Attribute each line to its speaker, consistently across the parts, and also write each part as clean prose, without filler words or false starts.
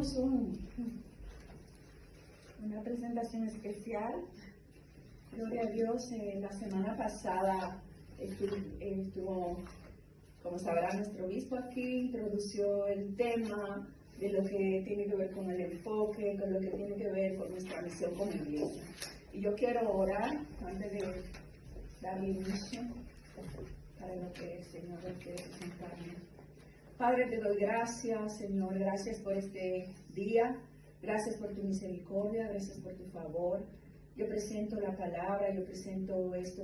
Speaker 1: tenemos una presentación especial. Gloria a Dios. La semana pasada estuvo, como sabrá, nuestro obispo aquí, introdució el tema de lo que tiene que ver con el enfoque, con lo que tiene que ver con nuestra misión como iglesia. Y yo quiero orar antes de darle inicio para lo que el Señor quiere presentarnos. Padre, te doy gracias, Señor, gracias por este día, gracias por tu misericordia, gracias por tu favor. Yo presento la palabra, yo presento esto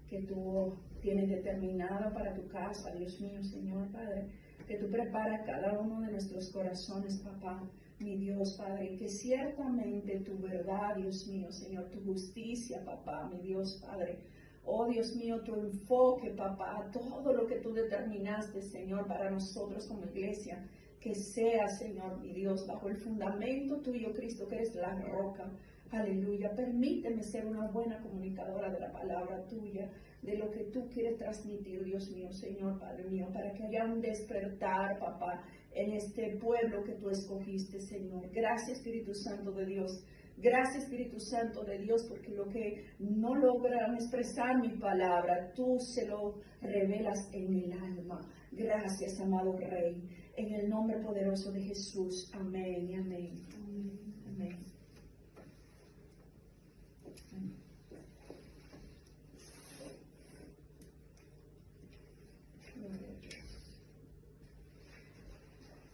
Speaker 1: que tú tienes determinado para tu casa, Dios mío, Señor, Padre, que tú preparas cada uno de nuestros corazones, papá, mi Dios, Padre, y que ciertamente tu verdad, Dios mío, Señor, tu justicia, papá, mi Dios, Padre, oh Dios mío, tu enfoque, papá, todo lo que tú determinaste, Señor, para nosotros como iglesia, que sea, Señor, mi Dios, bajo el fundamento tuyo, Cristo, que eres la roca. Aleluya. Permíteme ser una buena comunicadora de la palabra tuya, de lo que tú quieres transmitir, Dios mío, Señor, Padre mío, para que haya un despertar, papá, en este pueblo que tú escogiste, Señor. Gracias, Espíritu Santo de Dios. Gracias, Espíritu Santo de Dios, porque lo que no logran expresar mi palabra, tú se lo revelas en el alma. Gracias, amado Rey, en el nombre poderoso de Jesús. Amén y amén. Amén.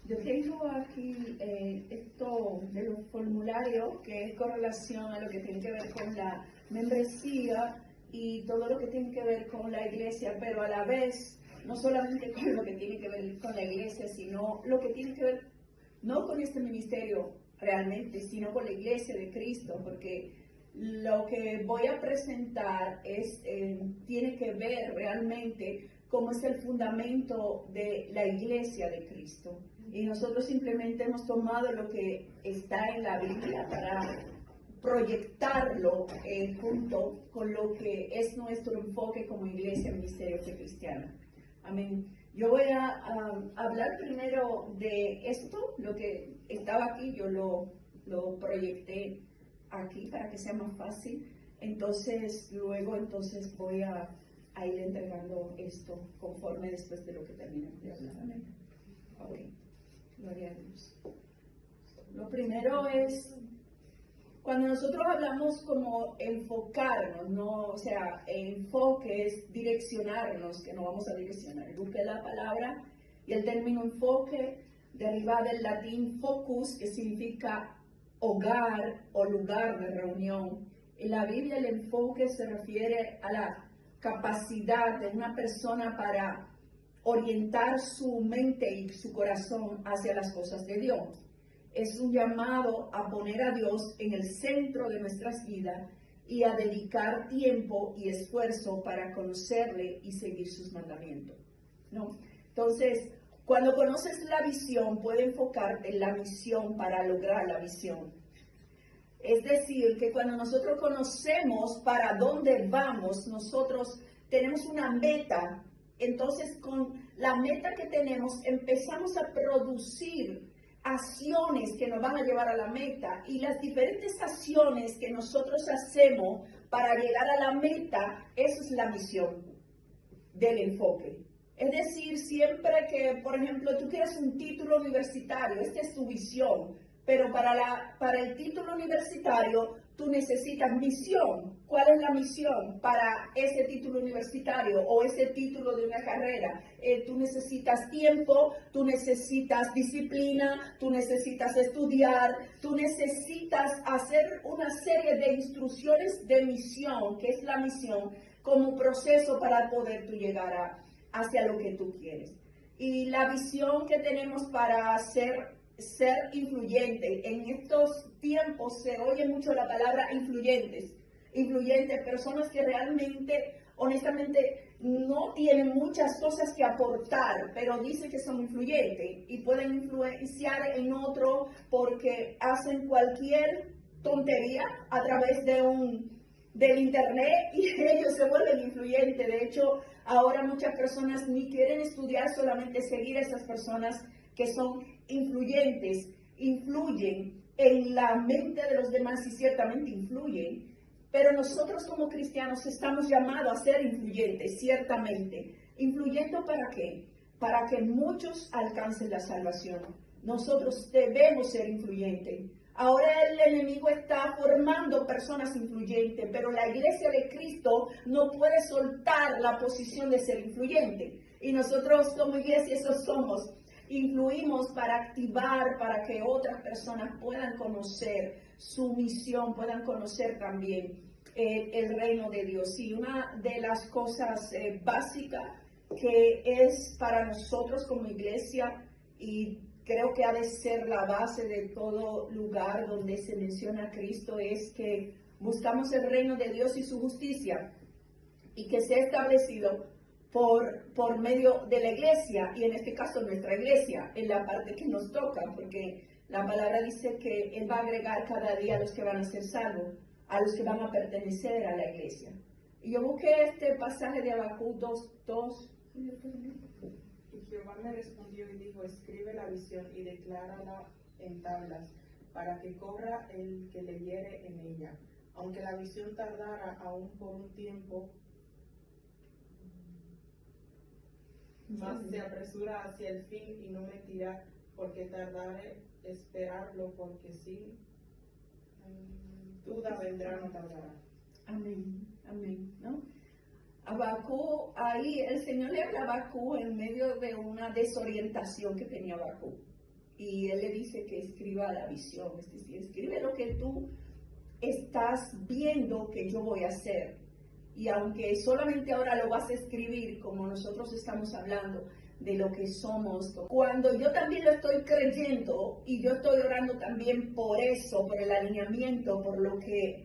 Speaker 1: Yo tengo aquí esto de los formularios que es con relación a lo que tiene que ver con la membresía y todo lo que tiene que ver con la iglesia, pero a la vez no solamente con lo que tiene que ver con la iglesia, sino lo que tiene que ver no con este ministerio realmente, sino con la iglesia de Cristo, porque lo que voy a presentar tiene que ver realmente cómo es el fundamento de la iglesia de Cristo. Y nosotros simplemente hemos tomado lo que está en la Biblia para proyectarlo junto con lo que es nuestro enfoque como iglesia, ministerio cristiana. Amén. Yo voy a hablar primero de esto, lo que estaba aquí, yo lo proyecté aquí para que sea más fácil. Entonces, luego voy a ir entregando esto conforme después de lo que terminemos de hablar. Amén. Ok. Gloria a Dios. Lo primero es, cuando nosotros hablamos como enfocarnos, ¿no? O sea, enfoque es direccionarnos, que no vamos a direccionar. Busque la palabra y el término enfoque deriva del latín focus, que significa hogar o lugar de reunión. En la Biblia el enfoque se refiere a la capacidad de una persona para orientar su mente y su corazón hacia las cosas de Dios. Es un llamado a poner a Dios en el centro de nuestras vidas y a dedicar tiempo y esfuerzo para conocerle y seguir sus mandamientos, ¿no? Entonces, cuando conoces la visión, puedes enfocarte en la misión para lograr la visión. Es decir, que cuando nosotros conocemos para dónde vamos, nosotros tenemos una meta. Entonces, con la meta que tenemos, empezamos a producir acciones que nos van a llevar a la meta. Y las diferentes acciones que nosotros hacemos para llegar a la meta, eso es la misión del enfoque. Es decir, siempre que, por ejemplo, tú quieres un título universitario, esta es tu visión, pero para el título universitario tú necesitas misión. ¿Cuál es la misión para ese título universitario o ese título de una carrera? Tú necesitas tiempo, tú necesitas disciplina, tú necesitas estudiar, tú necesitas hacer una serie de instrucciones de misión, que es la misión, como proceso para poder tú llegar hacia lo que tú quieres. Y la visión que tenemos para ser influyente. En estos tiempos se oye mucho la palabra influyentes, personas que realmente, honestamente, no tienen muchas cosas que aportar, pero dicen que son influyentes y pueden influenciar en otro porque hacen cualquier tontería a través del internet y ellos se vuelven influyentes. De hecho, ahora muchas personas ni quieren estudiar, solamente seguir a esas personas que son influyentes. influyen en la mente de los demás y ciertamente influyen, pero nosotros como cristianos estamos llamados a ser influyentes, ciertamente. ¿Influyendo para qué? Para que muchos alcancen la salvación. Nosotros debemos ser influyentes. Ahora el enemigo está formando personas influyentes, pero la iglesia de Cristo no puede soltar la posición de ser influyente. Y nosotros como iglesia eso somos. Influimos para activar, para que otras personas puedan conocer su misión, puedan conocer también el reino de Dios. Y una de las cosas básicas que es para nosotros como iglesia, y creo que ha de ser la base de todo lugar donde se menciona a Cristo, es que buscamos el reino de Dios y su justicia, y que sea establecido por medio de la iglesia, y en este caso nuestra iglesia, en la parte que nos toca, porque la palabra dice que Él va a agregar cada día a los que van a ser salvos, a los que van a pertenecer a la iglesia. Y yo busqué este pasaje de Habacuc 2.
Speaker 2: Y Jehová me respondió y dijo, escribe la visión y declárala en tablas, para que corra el que leyere en ella. Aunque la visión tardara aún por un tiempo, mas se apresura hacia el fin y no mentirá, porque tardaré esperarlo, porque sin duda vendrá, no tardará.
Speaker 1: Amén, amén, ¿no? Habacuc, ahí el Señor le habla a Habacuc en medio de una desorientación que tenía Habacuc. Y Él le dice que escriba la visión, es decir, escribe lo que tú estás viendo que yo voy a hacer. Y aunque solamente ahora lo vas a escribir, como nosotros estamos hablando de lo que somos, cuando yo también lo estoy creyendo y yo estoy orando también por eso, por el alineamiento, por lo que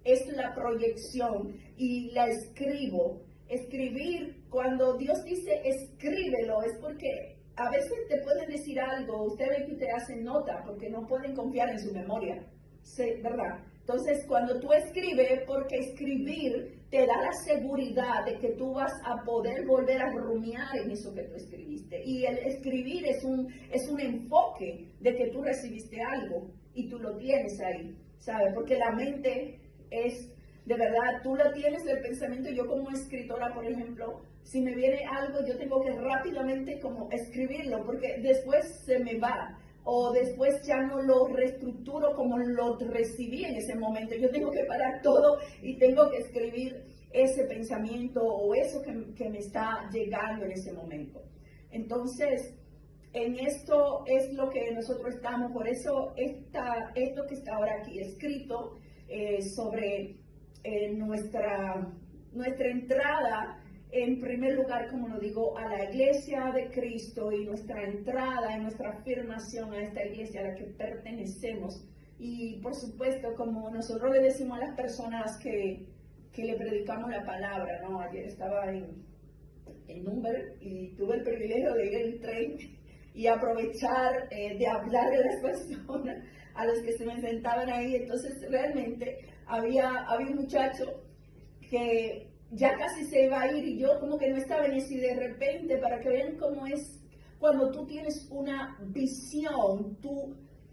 Speaker 1: es la proyección, y la escribo. Escribir, cuando Dios dice escríbelo, es porque a veces te pueden decir algo, usted ve que usted hace nota, porque no pueden confiar en su memoria, sí, ¿verdad? Entonces, cuando tú escribes, porque escribir te da la seguridad de que tú vas a poder volver a rumiar en eso que tú escribiste. Y el escribir es un enfoque de que tú recibiste algo y tú lo tienes ahí, ¿sabes? Porque la mente es, de verdad, tú lo tienes, el pensamiento. Yo como escritora, por ejemplo, si me viene algo, yo tengo que rápidamente como escribirlo, porque después se me va. O después ya no lo reestructuro como lo recibí en ese momento. Yo tengo que parar todo y tengo que escribir ese pensamiento o eso que me está llegando en ese momento. Entonces, en esto es lo que nosotros estamos. Por eso esto que está ahora aquí escrito sobre nuestra entrada, en primer lugar, como lo digo, a la iglesia de Cristo, y nuestra entrada y nuestra afirmación a esta iglesia a la que pertenecemos. Y por supuesto, como nosotros le decimos a las personas que le predicamos la palabra, ¿no? Ayer estaba en Nuremberg y tuve el privilegio de ir en tren y aprovechar de hablarle a las personas a los que se me sentaban ahí. Entonces realmente había un muchacho que ya casi se iba a ir y yo como que no estaba en eso, y de repente, para que vean cómo es cuando tú tienes una visión,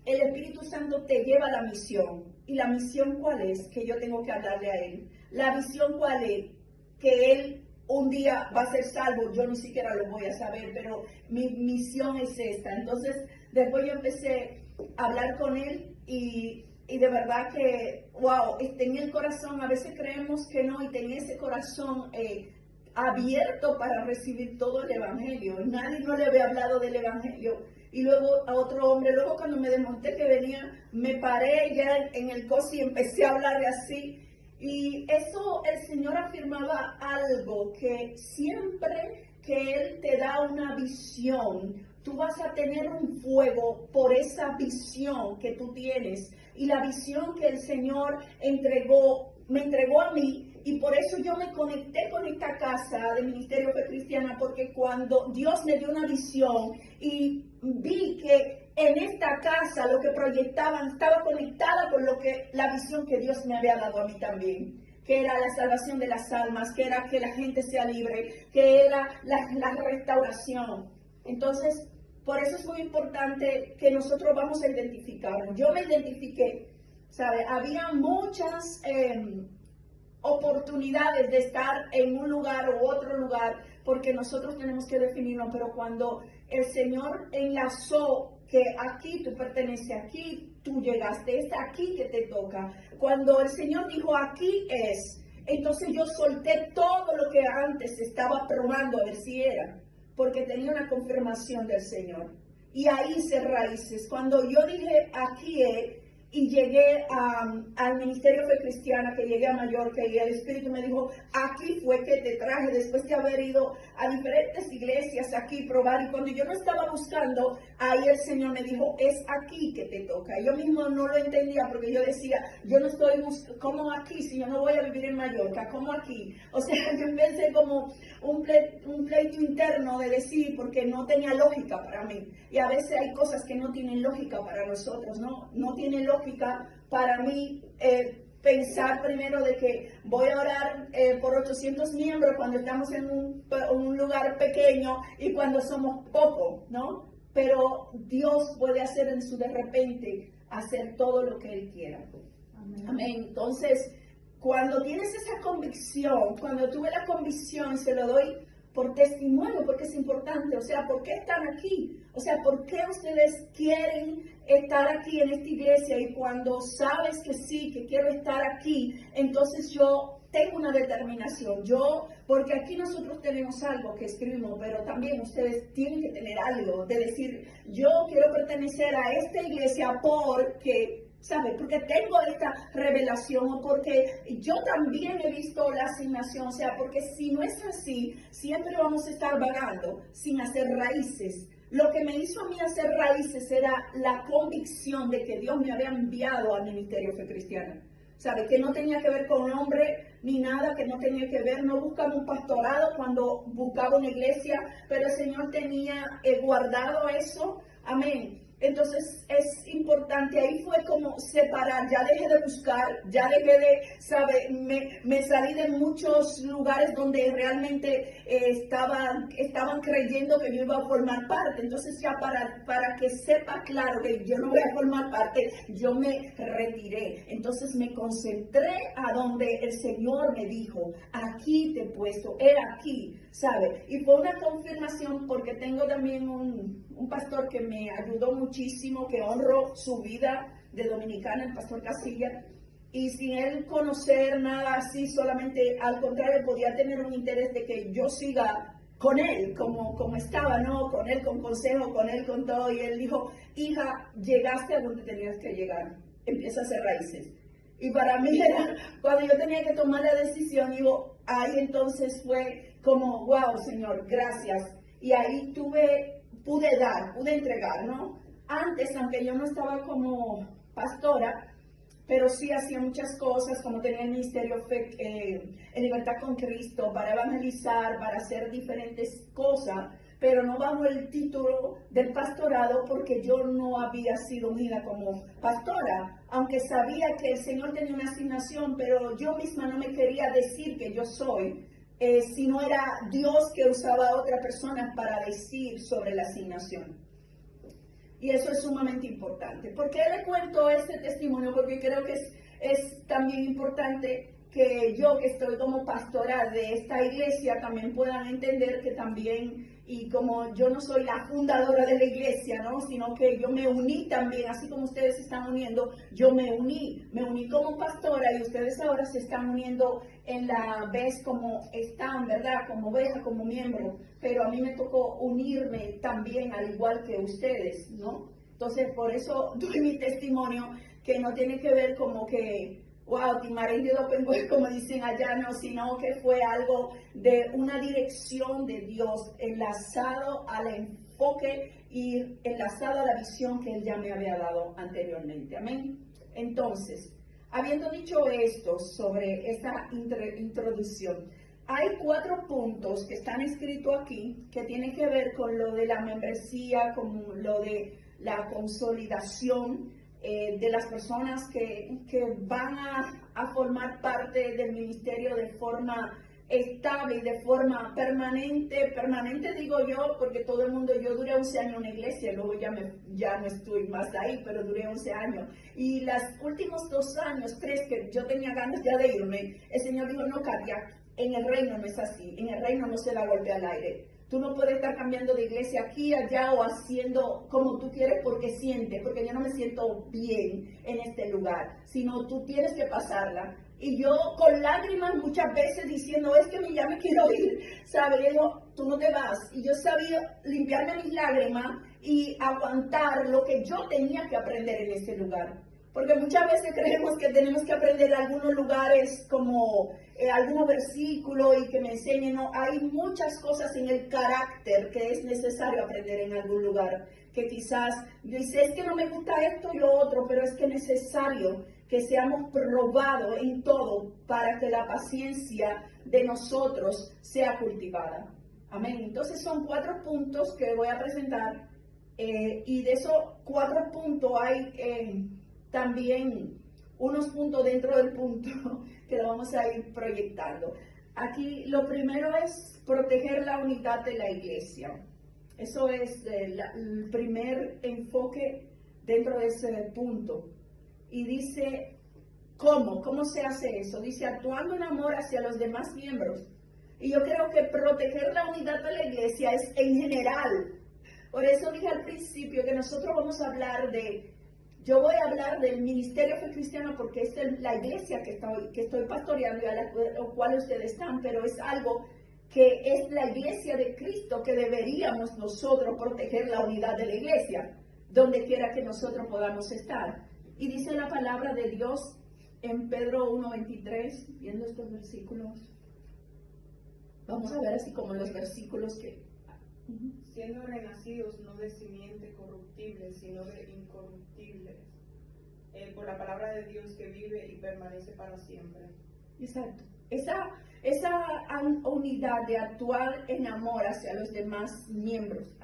Speaker 1: el Espíritu Santo te lleva a la misión. ¿Y la misión cuál es? Que yo tengo que hablarle a él. ¿La visión cuál es? Que él un día va a ser salvo. Yo ni siquiera lo voy a saber, pero mi misión es esta. Entonces después yo empecé a hablar con él y de verdad que, wow, tenía el corazón, a veces creemos que no, y tenía ese corazón abierto para recibir todo el Evangelio. Nadie no le había hablado del Evangelio. Y luego a otro hombre, luego cuando me desmonté que venía, me paré ya en el coche y empecé a hablarle así. Y eso, el Señor afirmaba algo, que siempre que Él te da una visión, tú vas a tener un fuego por esa visión que tú tienes. Y la visión que el Señor me entregó a mí, y por eso yo me conecté con esta casa de Ministerio Fe Cristiana, porque cuando Dios me dio una visión y vi que en esta casa lo que proyectaban estaba conectada con la visión que Dios me había dado a mí también, que era la salvación de las almas, que era que la gente sea libre, que era la restauración. Entonces, Por eso es muy importante que nosotros vamos a identificarnos. Yo me identifiqué, ¿sabe? Había muchas oportunidades de estar en un lugar u otro lugar, porque nosotros tenemos que definirlo, pero cuando el Señor enlazó que aquí tú perteneces, aquí tú llegaste, es aquí que te toca, cuando el Señor dijo aquí es, entonces yo solté todo lo que antes estaba probando a ver si era, porque tenía una confirmación del Señor, y ahí hice raíces. Cuando yo dije aquí es, y llegué al Ministerio Fe Cristiana, que llegué a Mallorca, y el Espíritu me dijo, aquí fue que te traje, después de haber ido a diferentes iglesias aquí, probar, y cuando yo no estaba buscando, ahí el Señor me dijo, es aquí que te toca. Yo mismo no lo entendía, porque yo decía, yo no estoy buscando, ¿cómo aquí? Si yo no voy a vivir en Mallorca, ¿cómo aquí? O sea, yo pensé como un pleito interno de decir, porque no tenía lógica para mí, y a veces hay cosas que no tienen lógica para nosotros, no tienen lógica para mí pensar primero de que voy a orar por 800 miembros cuando estamos en un lugar pequeño y cuando somos pocos, ¿no? Pero Dios puede hacer en su de repente, hacer todo lo que Él quiera. Amén. Amén. Entonces, cuando tienes esa convicción, cuando tuve la convicción, se lo doy por testimonio, porque es importante, o sea, ¿por qué están aquí? O sea, ¿por qué ustedes quieren estar aquí en esta iglesia? Y cuando sabes que sí, que quiero estar aquí, entonces yo tengo una determinación, porque aquí nosotros tenemos algo que escribimos, pero también ustedes tienen que tener algo, de decir, yo quiero pertenecer a esta iglesia porque, ¿sabe? Porque tengo esta revelación, o porque yo también he visto la asignación, o sea, porque si no es así, siempre vamos a estar vagando sin hacer raíces. Lo que me hizo a mí hacer raíces era la convicción de que Dios me había enviado al Ministerio Fe Cristiana. ¿Sabe? Que no tenía que ver con hombre ni nada, que no tenía que ver, no buscaba un pastorado cuando buscaba una iglesia, pero el Señor tenía guardado eso. Amén. Entonces es importante, ahí fue como separar, ya dejé de buscar, ya dejé de, ¿sabe? Me salí de muchos lugares donde realmente estaban creyendo que yo iba a formar parte. Entonces ya para que sepa claro que yo no voy a formar parte, yo me retiré. Entonces me concentré a donde el Señor me dijo, aquí te he puesto, he aquí, ¿sabe? Y fue una confirmación porque tengo también un pastor que me ayudó muchísimo, que honro su vida de dominicana, el pastor Casilla, y sin él conocer nada así, solamente al contrario podía tener un interés de que yo siga con él, como estaba, ¿no? Con él, con consejo, con él, con todo, y él dijo, hija, llegaste a donde tenías que llegar, empieza a hacer raíces. Y para mí era, cuando yo tenía que tomar la decisión, digo, ahí entonces fue como, wow, Señor, gracias, y ahí pude entregar, ¿no? Antes, aunque yo no estaba como pastora, pero sí hacía muchas cosas, como tenía el ministerio en Libertad con Cristo, para evangelizar, para hacer diferentes cosas, pero no bajo el título del pastorado, porque yo no había sido unida como pastora, aunque sabía que el Señor tenía una asignación, pero yo misma no me quería decir que yo soy, si no era Dios que usaba a otra persona para decir sobre la asignación. Y eso es sumamente importante. ¿Por qué le cuento este testimonio? Porque creo que es también importante que yo, que estoy como pastora de esta iglesia, también puedan entender que también, y como yo no soy la fundadora de la iglesia, ¿no? Sino que yo me uní también, así como ustedes se están uniendo, yo me uní como pastora, y ustedes ahora se están uniendo en la vez como están, ¿verdad? Como oveja, como miembro, pero a mí me tocó unirme también al igual que ustedes, ¿no? Entonces, por eso doy mi testimonio, que no tiene que ver como que, wow, como dicen allá, no, sino que fue algo de una dirección de Dios enlazado al enfoque y enlazado a la visión que Él ya me había dado anteriormente. Amén. Entonces, habiendo dicho esto sobre esta introducción, hay 4 puntos que están escritos aquí que tienen que ver con lo de la membresía, con lo de la consolidación de las personas que van a formar parte del ministerio de forma estable y de forma permanente digo yo, porque todo el mundo, yo duré 11 años en la iglesia, luego ya no estoy más ahí, pero duré 11 años. Y los últimos 2 años, 3 que yo tenía ganas ya de irme, el Señor dijo, no, Katia, en el reino no es así, en el reino no se da golpe al aire. Tú no puedes estar cambiando de iglesia aquí, allá o haciendo como tú quieres porque yo no me siento bien en este lugar, sino tú tienes que pasarla. Y yo con lágrimas muchas veces diciendo, es que ya me quiero ir, ¿sabes? Y yo, tú no te vas. Y yo sabía limpiarme mis lágrimas y aguantar lo que yo tenía que aprender en ese lugar. Porque muchas veces creemos que tenemos que aprender algunos lugares como algunos versículos y que me enseñen. No, hay muchas cosas en el carácter que es necesario aprender en algún lugar. Que quizás dice, es que no me gusta esto y lo otro, pero es que es necesario que seamos probados en todo para que la paciencia de nosotros sea cultivada. Amén. Entonces son 4 puntos que voy a presentar y de esos 4 puntos hay también unos puntos dentro del punto que lo vamos a ir proyectando. Aquí lo primero es proteger la unidad de la iglesia. Eso es el primer enfoque dentro de ese punto. Y dice, ¿cómo se hace eso? Dice, actuando en amor hacia los demás miembros. Y yo creo que proteger la unidad de la iglesia es en general. Por eso dije al principio que nosotros vamos a hablar yo voy a hablar del Ministerio Fe Cristiana porque es la iglesia que estoy pastoreando y a la cual ustedes están, pero es algo que es la iglesia de Cristo que deberíamos nosotros proteger la unidad de la iglesia, donde quiera que nosotros podamos estar. Y dice la palabra de Dios en Pedro 1:23, viendo estos versículos. Vamos a ver así como los versículos que...
Speaker 2: Siendo renacidos no de simiente corruptible, sino de incorruptible, por la palabra de Dios que vive y permanece para siempre.
Speaker 1: Exacto. Esa unidad de actuar en amor hacia los demás miembros,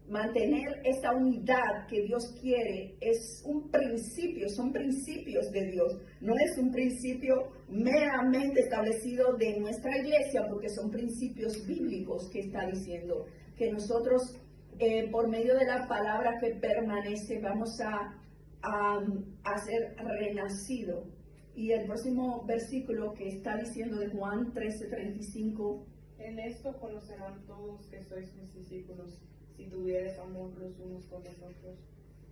Speaker 1: mantener esa unidad que Dios quiere, es un principio, son principios de Dios, no es un principio meramente establecido de nuestra iglesia, porque son principios bíblicos que está diciendo que nosotros por medio de la palabra que permanece vamos a ser renacido. Y el próximo versículo que está diciendo de Juan 13:35,
Speaker 2: en esto conocerán todos que sois mis discípulos, si tuvieres amor los unos con los otros.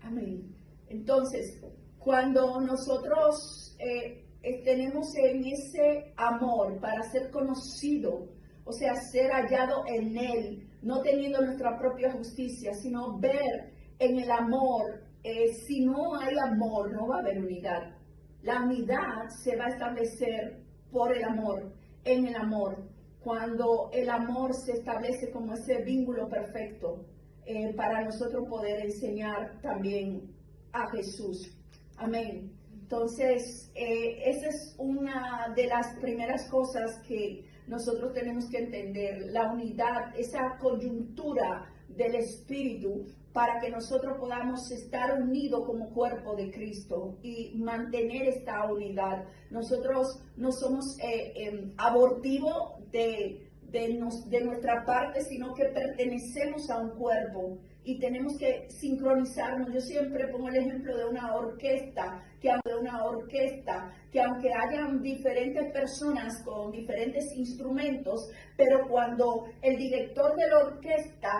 Speaker 1: Amén. Entonces, cuando nosotros tenemos en ese amor para ser conocido, o sea, ser hallado en Él, no teniendo nuestra propia justicia, sino ver en el amor, si no hay amor, no va a haber unidad. La unidad se va a establecer por el amor, en el amor, cuando el amor se establece como ese vínculo perfecto para nosotros poder enseñar también a Jesús. Amén. Entonces, esa es una de las primeras cosas que nosotros tenemos que entender, la unidad, esa coyuntura del Espíritu, para que nosotros podamos estar unidos como cuerpo de Cristo y mantener esta unidad. Nosotros no somos abortivos de nuestra parte, sino que pertenecemos a un cuerpo y tenemos que sincronizarnos. Yo siempre pongo el ejemplo de una orquesta, que aunque hayan diferentes personas con diferentes instrumentos, pero cuando el director de la orquesta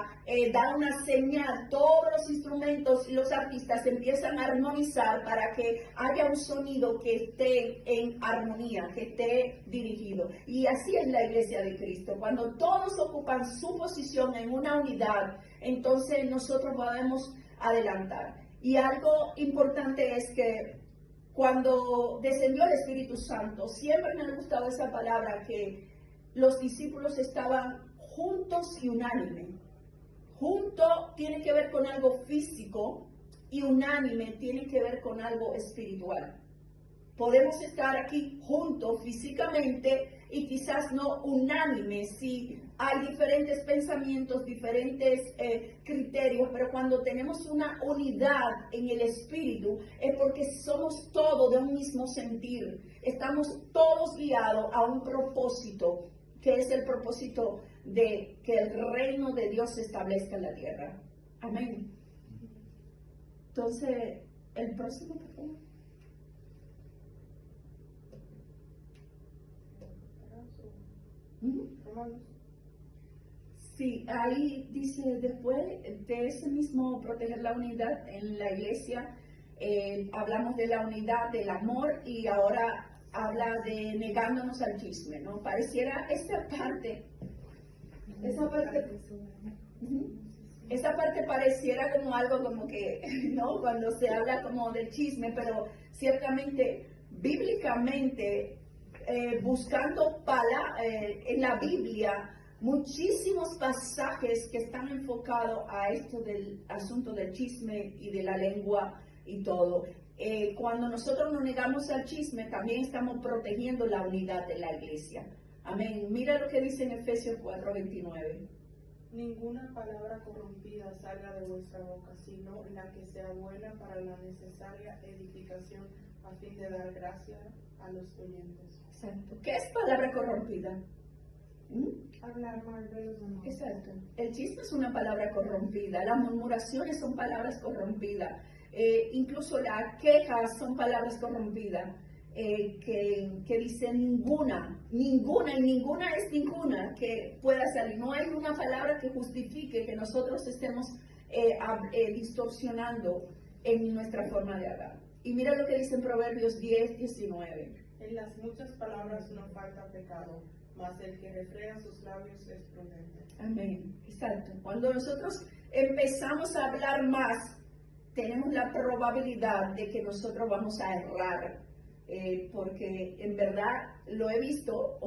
Speaker 1: da una señal, todos los instrumentos y los artistas empiezan a armonizar para que haya un sonido que esté en armonía, que esté dirigido. Y así es la iglesia de Cristo. Cuando todos ocupan su posición en una unidad, entonces nosotros podemos adelantar. Y algo importante es que cuando descendió el Espíritu Santo, siempre me ha gustado esa palabra, que los discípulos estaban juntos y unánime. Junto tiene que ver con algo físico y unánime tiene que ver con algo espiritual. Podemos estar aquí juntos físicamente y quizás no unánimes, sí hay diferentes pensamientos, diferentes criterios, pero cuando tenemos una unidad en el espíritu es porque somos todos de un mismo sentir, estamos todos guiados a un propósito, que es el propósito de que el reino de Dios se establezca en la tierra. Amén. Entonces, el próximo, por favor. Sí, ahí dice, después de ese mismo proteger la unidad en la iglesia, hablamos de la unidad del amor y ahora habla de negándonos al chisme, ¿no? Pareciera esa parte pareciera como algo como que, ¿no? Cuando se habla como del chisme, pero ciertamente, bíblicamente, buscando en la Biblia, muchísimos pasajes que están enfocados a esto del asunto del chisme y de la lengua y todo. Cuando nosotros nos negamos al chisme, también estamos protegiendo la unidad de la iglesia. Amén. Mira lo que dice en Efesios 4:29.
Speaker 2: Ninguna palabra corrompida salga de vuestra boca, sino la que sea buena para la necesaria edificación, a fin de dar gracia a los oyentes.
Speaker 1: Exacto. ¿Qué es palabra corrompida?
Speaker 2: Hablar mal de los demás.
Speaker 1: Exacto. El chisme es una palabra corrompida, las murmuraciones son palabras corrompidas, incluso las quejas son palabras corrompidas, que dicen ninguna es ninguna que pueda salir. No hay una palabra que justifique que nosotros estemos distorsionando en nuestra forma de hablar. Y mira lo que dice en Proverbios 10:19.
Speaker 2: En las muchas palabras no falta pecado, mas el que refrena sus labios es prudente.
Speaker 1: Amén. Exacto. Cuando nosotros empezamos a hablar más, tenemos la probabilidad de que nosotros vamos a errar. Porque en verdad lo he visto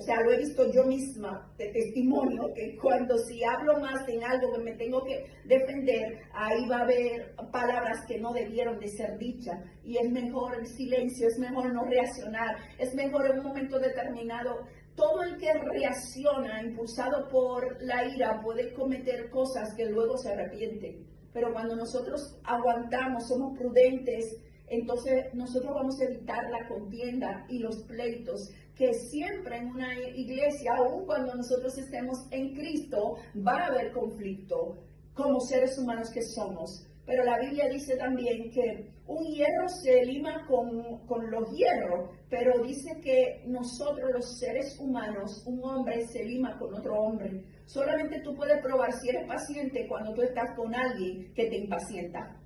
Speaker 1: yo misma de testimonio, que cuando si hablo más en algo que me tengo que defender, ahí va a haber palabras que no debieron de ser dichas, y es mejor el silencio, es mejor no reaccionar, es mejor en un momento determinado. Todo el que reacciona impulsado por la ira puede cometer cosas que luego se arrepienten, pero cuando nosotros aguantamos, somos prudentes, entonces nosotros vamos a evitar la contienda y los pleitos, que siempre en una iglesia, aun cuando nosotros estemos en Cristo, va a haber conflicto como seres humanos que somos. Pero la Biblia dice también que un hierro se lima con los hierros, pero dice que nosotros los seres humanos, un hombre se lima con otro hombre. Solamente tú puedes probar si eres paciente cuando tú estás con alguien que te impacienta.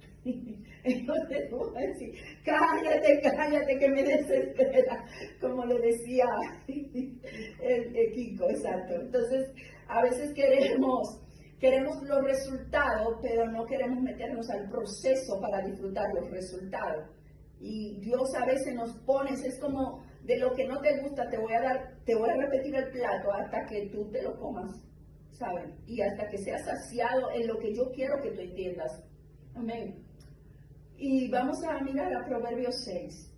Speaker 1: Entonces tú vas a decir, cállate que me desespera, como le decía el Kiko, exacto. Entonces a veces queremos los resultados, pero no queremos meternos al proceso para disfrutar los resultados. Y Dios a veces nos pone, es como de lo que no te gusta, te voy a repetir el plato hasta que tú te lo comas, ¿saben? Y hasta que seas saciado en lo que yo quiero que tú entiendas. Amén. Y vamos a mirar a Proverbios 6.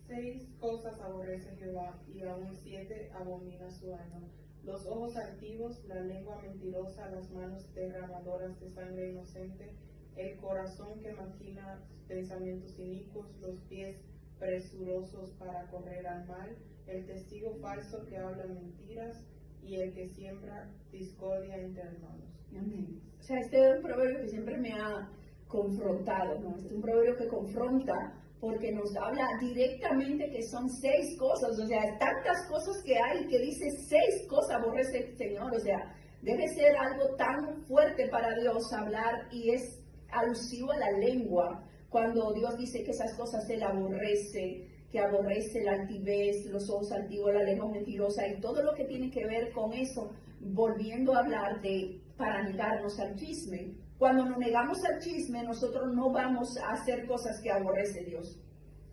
Speaker 2: 6 cosas aborrece Jehová, y aún 7 abomina su alma: los ojos altivos, la lengua mentirosa, las manos derramadoras de sangre inocente, el corazón que maquina pensamientos inicuos, los pies presurosos para correr al mal, el testigo falso que habla mentiras, y el que siembra discordia entre hermanos.
Speaker 1: Amén. O sea, este es un proverbio que siempre me ha confrontado, ¿no? Este es un proverbio que confronta, porque nos habla directamente que son 6 cosas, o sea, tantas cosas que hay, que dice 6 cosas aborrece el Señor, o sea, debe ser algo tan fuerte para Dios hablar, y es alusivo a la lengua, cuando Dios dice que esas cosas Él aborrece, que aborrece la altivez, los ojos altivos, la lengua mentirosa, y todo lo que tiene que ver con eso, volviendo a hablar de, para negarnos al chisme. Cuando nos negamos al chisme, nosotros no vamos a hacer cosas que aborrece Dios,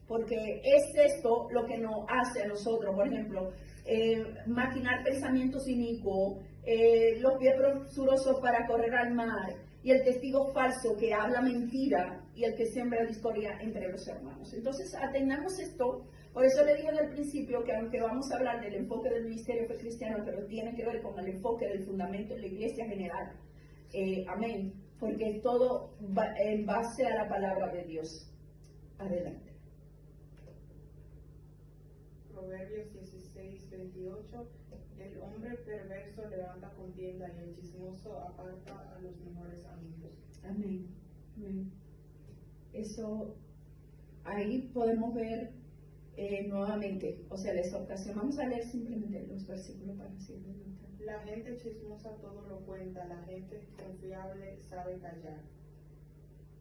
Speaker 1: porque es esto lo que nos hace a nosotros, por ejemplo, maquinar pensamientos inicuos, los pies presurosos para correr al mar, y el testigo falso que habla mentira, y el que siembra discordia entre los hermanos. Entonces, atendamos esto Por eso le dije al principio que aunque vamos a hablar del enfoque del ministerio fe cristiano, pero tiene que ver con el enfoque del fundamento de la iglesia general. Amén. Porque todo va en base a la palabra de Dios. Adelante.
Speaker 2: Proverbios 16:28. El hombre perverso levanta contienda y el chismoso aparta a los mejores amigos.
Speaker 1: Amén. Amén. Eso, ahí podemos ver nuevamente, o sea, la exhortación. Vamos a leer simplemente los versículos para así adelantar.
Speaker 2: La gente chismosa todo lo cuenta, la gente confiable sabe callar.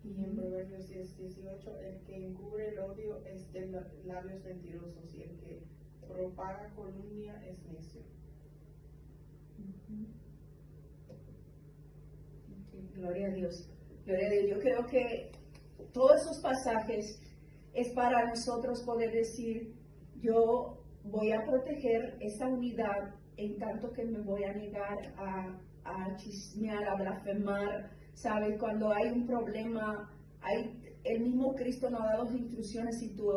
Speaker 2: Y en Proverbios 10:18, el que encubre el odio es de labios mentirosos y el que propaga calumnia es necio.
Speaker 1: Okay, gloria a Dios. Gloria a Dios. Yo creo que todos esos pasajes es para nosotros poder decir, yo voy a proteger esa unidad en tanto que me voy a negar a chismear, a blasfemar. ¿Sabes? Cuando hay un problema, el mismo Cristo nos ha dado instrucciones. Si tu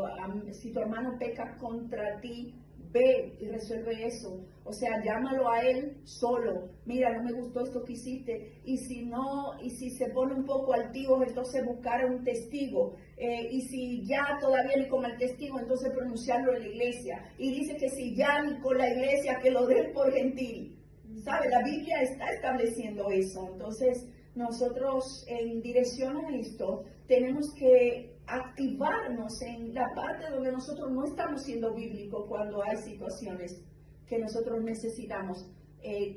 Speaker 1: hermano peca contra ti, ve y resuelve eso. O sea, llámalo a él solo. Mira, no me gustó esto que hiciste. Y si se pone un poco altivo, entonces buscar un testigo. Y si ya todavía ni con el testigo, entonces pronunciarlo en la iglesia. Y dice que si ya ni con la iglesia, que lo den por gentil. ¿Sabe? La Biblia está estableciendo eso. Entonces, nosotros en dirección a esto tenemos que activarnos en la parte donde nosotros no estamos siendo bíblicos cuando hay situaciones que nosotros necesitamos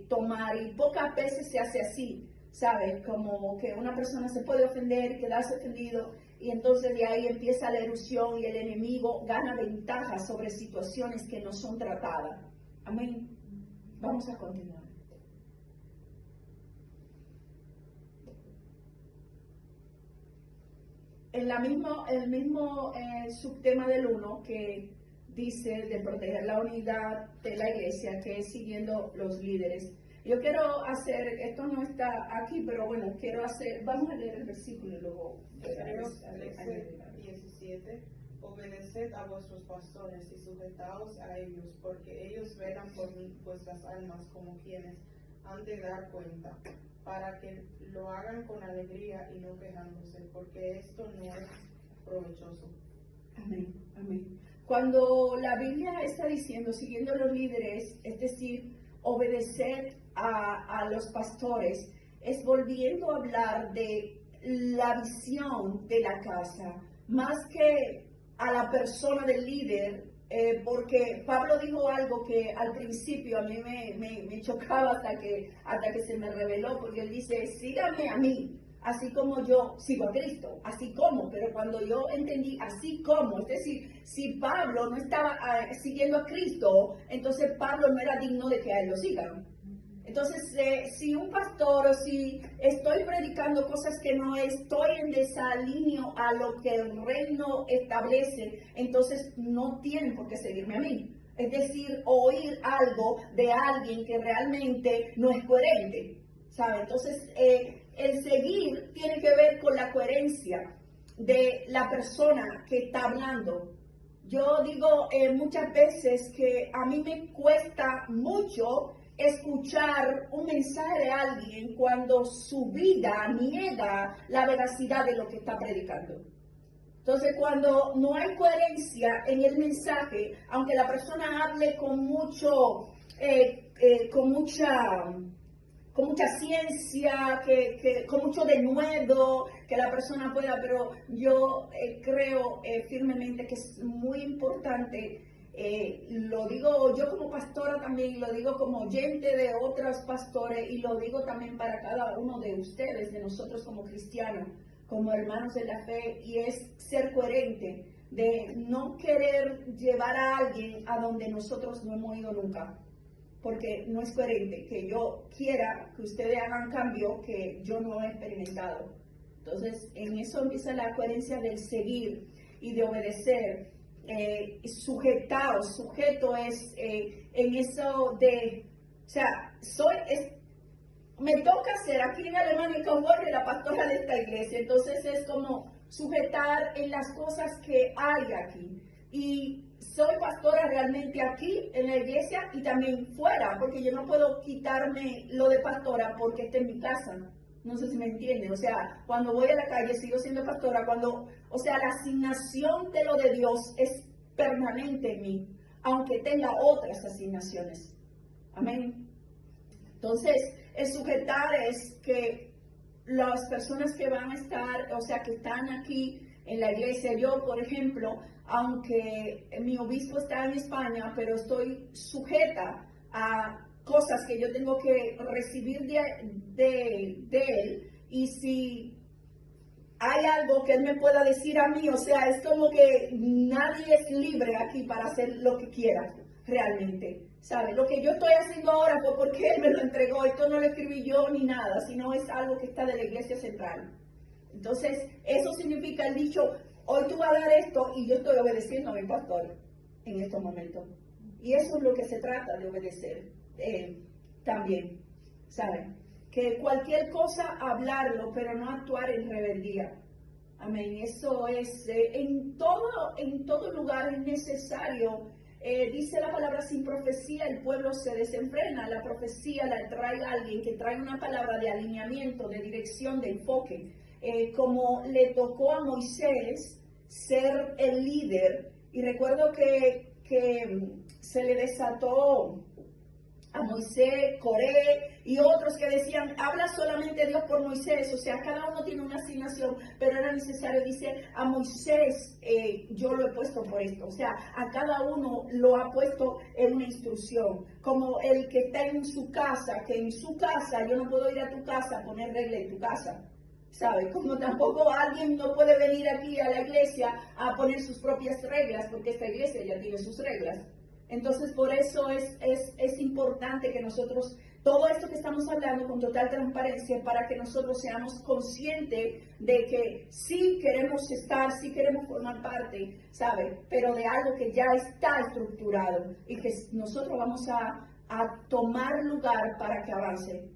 Speaker 1: tomar, y pocas veces se hace así, ¿sabes? Como que una persona se puede ofender, quedarse ofendido, y entonces de ahí empieza la erupción y el enemigo gana ventaja sobre situaciones que no son tratadas. Amén. Vamos a continuar. El mismo subtema del 1 que dice de proteger la unidad de la iglesia, que es siguiendo los líderes. Yo quiero hacer, esto no está aquí, pero bueno, vamos a leer el versículo y luego.
Speaker 2: Hebreos 13:17. Obedeced a vuestros pastores y sujetaos a ellos, porque ellos velan por vuestras almas como quienes han de dar cuenta, para que lo hagan con alegría y no quejándose, porque esto no es provechoso.
Speaker 1: Amén, amén. Cuando la Biblia está diciendo, siguiendo los líderes, es decir, obedecer a los pastores, es volviendo a hablar de la visión de la casa, más que a la persona del líder, porque Pablo dijo algo que al principio a mí me chocaba hasta que se me reveló, porque él dice, síganme a mí, así como yo sigo a Cristo, así como, pero cuando yo entendí así como, es decir, si Pablo no estaba siguiendo a Cristo, entonces Pablo no era digno de que a él lo sigan. Entonces, si un pastor o si estoy predicando cosas que no estoy en desalineo a lo que el reino establece, entonces no tienen por qué seguirme a mí. Es decir, oír algo de alguien que realmente no es coherente, ¿sabe? Entonces, el seguir tiene que ver con la coherencia de la persona que está hablando. Yo digo muchas veces que a mí me cuesta mucho escuchar un mensaje de alguien cuando su vida niega la veracidad de lo que está predicando. Entonces, cuando no hay coherencia en el mensaje, aunque la persona hable con mucha ciencia, con mucho denuedo, que la persona pueda, pero yo creo firmemente que es muy importante. Lo digo yo como pastora también, lo digo como oyente de otros pastores, y lo digo también para cada uno de ustedes, de nosotros como cristianos, como hermanos de la fe, y es ser coherente, de no querer llevar a alguien a donde nosotros no hemos ido nunca, porque no es coherente que yo quiera que ustedes hagan cambio que yo no he experimentado. Entonces, en eso empieza la coherencia del seguir y de obedecer. Sujeto es en eso de, o sea, me toca ser aquí en Alemania como la pastora de esta iglesia, entonces es como sujetar en las cosas que hay aquí. y soy pastora realmente aquí en la iglesia y también fuera, porque yo no puedo quitarme lo de pastora porque está en mi casa. No sé si me entienden. O sea, cuando voy a la calle sigo siendo pastora, o sea, la asignación de lo de Dios es permanente en mí, aunque tenga otras asignaciones. Amén. Entonces, el sujetar es que las personas que van a estar, o sea, que están aquí en la iglesia, yo, por ejemplo, aunque mi obispo está en España, pero estoy sujeta a cosas que yo tengo que recibir de él, y si hay algo que él me pueda decir a mí, o sea, es como que nadie es libre aquí para hacer lo que quiera, realmente, ¿sabe? Lo que yo estoy haciendo ahora fue porque él me lo entregó, esto no lo escribí yo ni nada, sino es algo que está de la iglesia central. Entonces, eso significa el dicho, hoy tú vas a dar esto y yo estoy obedeciendo a mi pastor en estos momentos. Y eso es lo que se trata de obedecer también, ¿saben? Que cualquier cosa hablarlo, pero no actuar en rebeldía. Amén. Eso es, en todo lugar es necesario. Dice la palabra, sin profecía el pueblo se desenfrena. La profecía la trae alguien que trae una palabra de alineamiento, de dirección, de enfoque. Como le tocó a Moisés ser el líder. Y recuerdo que se le desató a Moisés, Coré y otros que decían, habla solamente Dios por Moisés, o sea, cada uno tiene una asignación, pero era necesario, dice, a Moisés yo lo he puesto por esto, o sea, a cada uno lo ha puesto en una instrucción, como el que está en su casa, que en su casa, yo no puedo ir a tu casa a poner regla en tu casa, ¿sabes? Como tampoco alguien no puede venir aquí a la iglesia a poner sus propias reglas, porque esta iglesia ya tiene sus reglas. Entonces, por eso es importante que nosotros, todo esto que estamos hablando con total transparencia, para que nosotros seamos conscientes de que sí queremos estar, sí queremos formar parte, ¿sabe? Pero de algo que ya está estructurado y que nosotros vamos a tomar lugar para que avance,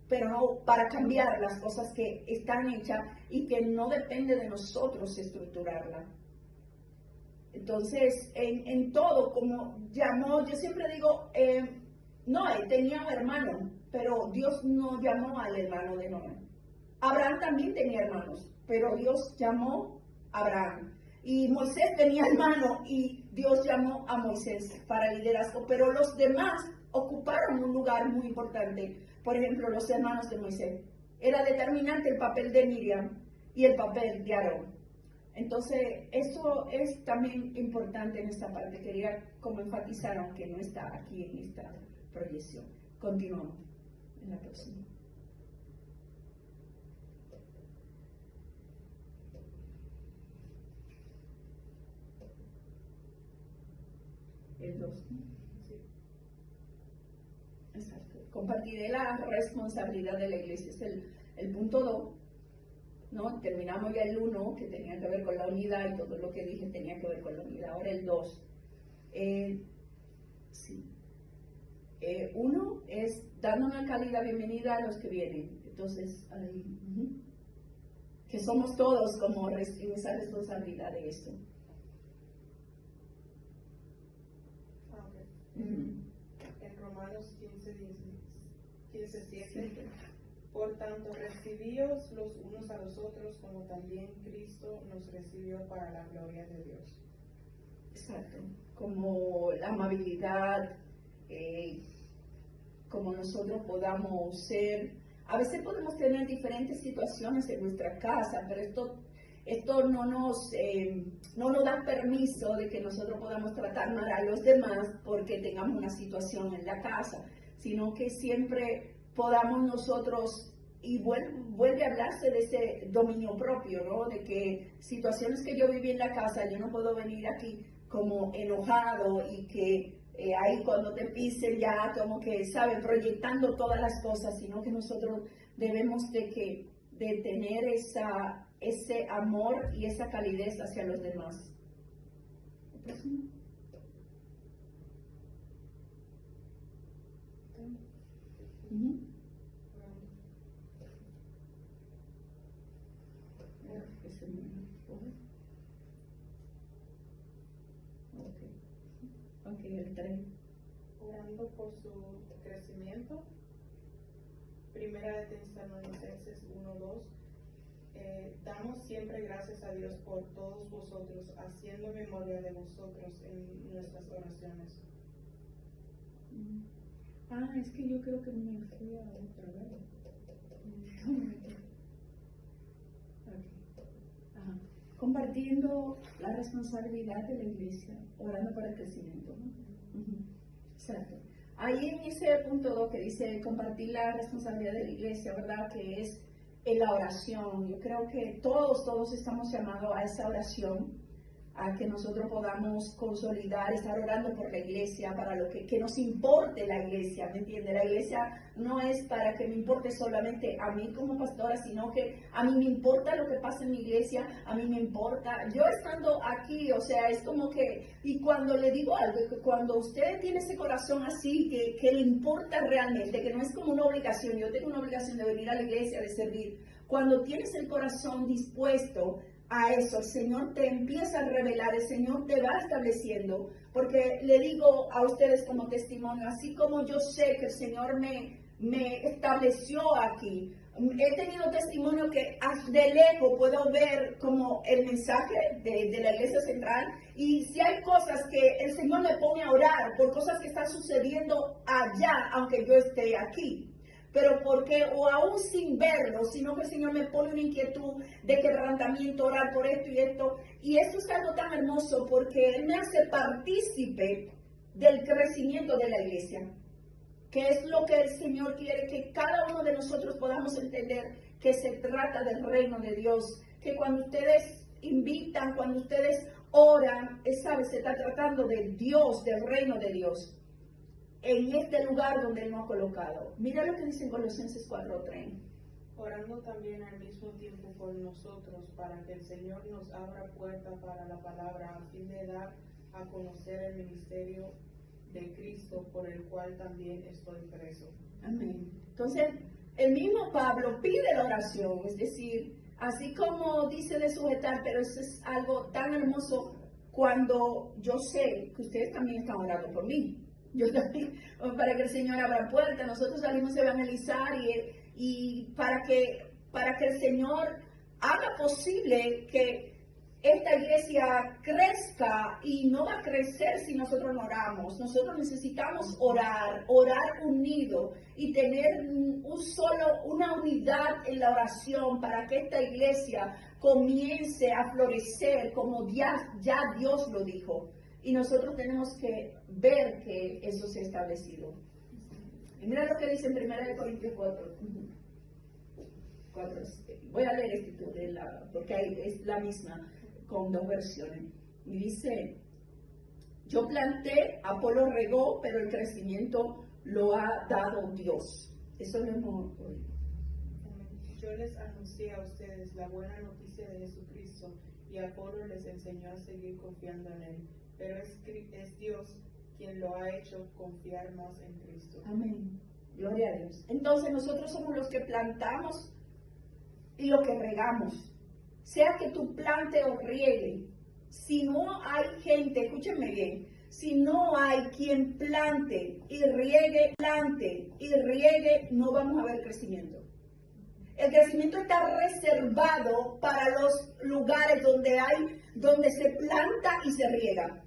Speaker 1: pero no para cambiar las cosas que están hechas y que no depende de nosotros estructurarlas. Entonces, en todo, como llamó, yo siempre digo, Noé tenía un hermano, pero Dios no llamó al hermano de Noé. Abraham también tenía hermanos, pero Dios llamó a Abraham. Y Moisés tenía hermano y Dios llamó a Moisés para liderazgo, pero los demás ocuparon un lugar muy importante. Por ejemplo, los hermanos de Moisés. Era determinante el papel de Miriam y el papel de Aarón. Entonces, eso es también importante en esta parte. Quería como enfatizar, aunque no está aquí en esta proyección. Continuamos en la próxima. El 2. Exacto. Compartiré la responsabilidad de la iglesia. Es el punto 2. ¿No? Terminamos ya el 1, que tenía que ver con la unidad, y todo lo que dije tenía que ver con la unidad. Ahora el 2. Sí. 1 es dando una cálida bienvenida a los que vienen. Entonces, que somos todos como en esa responsabilidad de esto.
Speaker 2: En Romanos 15:7. Por tanto, recibíos los unos a los otros como también Cristo nos recibió para la gloria de Dios.
Speaker 1: Exacto. Como la amabilidad, como nosotros podamos ser. A veces podemos tener diferentes situaciones en nuestra casa, pero esto no nos da permiso de que nosotros podamos tratar mal a los demás porque tengamos una situación en la casa, sino que siempre podamos nosotros, y vuelve a hablarse de ese dominio propio, ¿no? De que situaciones que yo viví en la casa, yo no puedo venir aquí como enojado y que ahí cuando te pisen ya como que, ¿saben? Proyectando todas las cosas, sino que nosotros debemos de tener ese amor y esa calidez hacia los demás. 3.
Speaker 2: Orando por su crecimiento. Primera de Tesalonicenses 1:2. Damos siempre gracias a Dios por todos vosotros, haciendo memoria de vosotros en nuestras oraciones.
Speaker 1: Es que yo creo que me fui a otra vez. Compartiendo la responsabilidad de la iglesia, orando para el crecimiento, ¿no? Exacto. Ahí en ese punto 2 que dice compartir la responsabilidad de la iglesia, ¿verdad? Que es en la oración. Yo creo que todos estamos llamados a esa oración, a que nosotros podamos consolidar, estar orando por la iglesia, para lo que nos importe la iglesia, ¿me entiende? La iglesia no es para que me importe solamente a mí como pastora, sino que a mí me importa lo que pasa en mi iglesia, a mí me importa, yo estando aquí, o sea, es como que, y cuando le digo algo, que cuando usted tiene ese corazón así, que le importa realmente, que no es como una obligación, yo tengo una obligación de venir a la iglesia, de servir, cuando tienes el corazón dispuesto a eso, el Señor te empieza a revelar, el Señor te va estableciendo, porque le digo a ustedes como testimonio, así como yo sé que el Señor me estableció aquí, he tenido testimonio que de lejos puedo ver como el mensaje de la iglesia central, y si hay cosas que el Señor me pone a orar por cosas que están sucediendo allá, aunque yo esté aquí. Pero porque, o aún sin verlo, sino que el Señor me pone una inquietud de quebrantamiento, orar por esto y esto es algo tan hermoso porque Él me hace partícipe del crecimiento de la iglesia, que es lo que el Señor quiere, que cada uno de nosotros podamos entender que se trata del reino de Dios, que cuando ustedes invitan, cuando ustedes oran, se está tratando de Dios, del reino de Dios, en este lugar donde Él nos ha colocado. Mira lo que dice en Colosenses 4:3.
Speaker 2: Orando también al mismo tiempo por nosotros, para que el Señor nos abra puerta para la palabra, a fin de dar a conocer el ministerio de Cristo, por el cual también estoy preso.
Speaker 1: Amén. Entonces, el mismo Pablo pide la oración, es decir, así como dice de sujetar, pero eso es algo tan hermoso cuando yo sé que ustedes también están orando por mí. Yo también, para que el Señor abra puertas. Nosotros salimos a evangelizar y para que el Señor haga posible que esta iglesia crezca, y no va a crecer si nosotros no oramos. Nosotros necesitamos orar unido y tener una unidad en la oración para que esta iglesia comience a florecer como ya Dios lo dijo. Y nosotros tenemos que ver que eso se ha establecido. Y mira lo que dice en 1 Corintios 4. Voy a leer esto porque es la misma con 2 versiones. Y dice, yo planté, Apolo regó, pero el crecimiento lo ha dado Dios. Eso lo hemos oído.
Speaker 2: Yo les anuncié a ustedes la buena noticia de Jesucristo, y Apolo les enseñó a seguir confiando en Él. Pero es Dios quien lo ha hecho confiar más en Cristo.
Speaker 1: Amén. Gloria a Dios. Entonces nosotros somos los que plantamos y los que regamos. Sea que tú plante o riegue, si no hay gente, escúchenme bien, si no hay quien plante y riegue, no vamos a ver crecimiento. El crecimiento está reservado para los lugares donde se planta y se riega.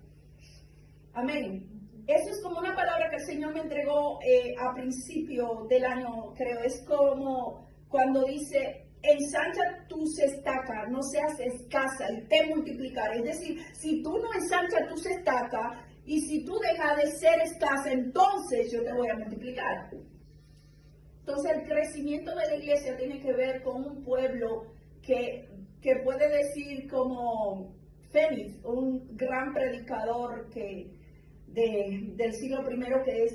Speaker 1: Amén. Eso es como una palabra que el Señor me entregó a principio del año, creo. Es como cuando dice, ensancha tus estacas, no seas escasa y te multiplicaré. Es decir, si tú no ensanchas tus estacas y si tú dejas de ser escasa, entonces yo te voy a multiplicar. Entonces el crecimiento de la iglesia tiene que ver con un pueblo que puede decir como Fénix, un gran predicador del siglo I,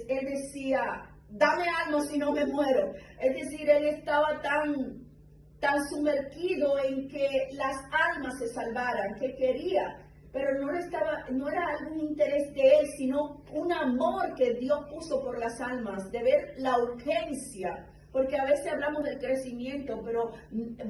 Speaker 1: él decía, dame alma si no me muero. Es decir, él estaba tan sumergido en que las almas se salvaran, que quería, pero no era algún interés de él, sino un amor que Dios puso por las almas, de ver la urgencia, porque a veces hablamos del crecimiento, pero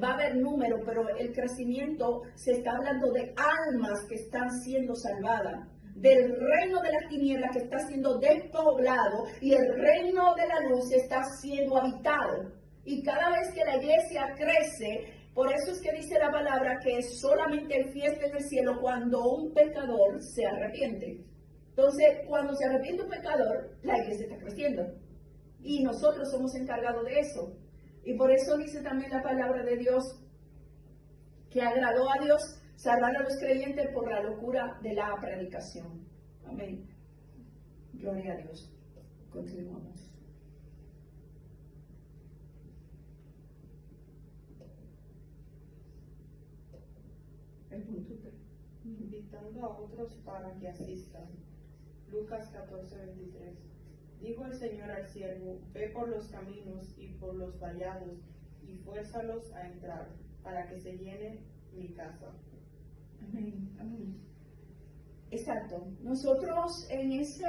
Speaker 1: va a haber número, pero el crecimiento se está hablando de almas que están siendo salvadas. del reino de las tinieblas que está siendo despoblado y el reino de la luz está siendo habitado. Y cada vez que la iglesia crece, por eso es que dice la palabra que es solamente el fiesta en el cielo cuando un pecador se arrepiente. Entonces, cuando se arrepiente un pecador, la iglesia está creciendo. Y nosotros somos encargados de eso. Y por eso dice también la palabra de Dios que agradó a Dios salvar a los creyentes por la locura de la predicación. Amén. Gloria a Dios. Continuamos. El punto 3.
Speaker 2: Invitando a otros para que asistan. Lucas 14:23. Dijo el Señor al siervo: ve por los caminos y por los vallados y fuérzalos a entrar, para que se llene mi casa.
Speaker 1: Amén, amén. Exacto. Nosotros en ese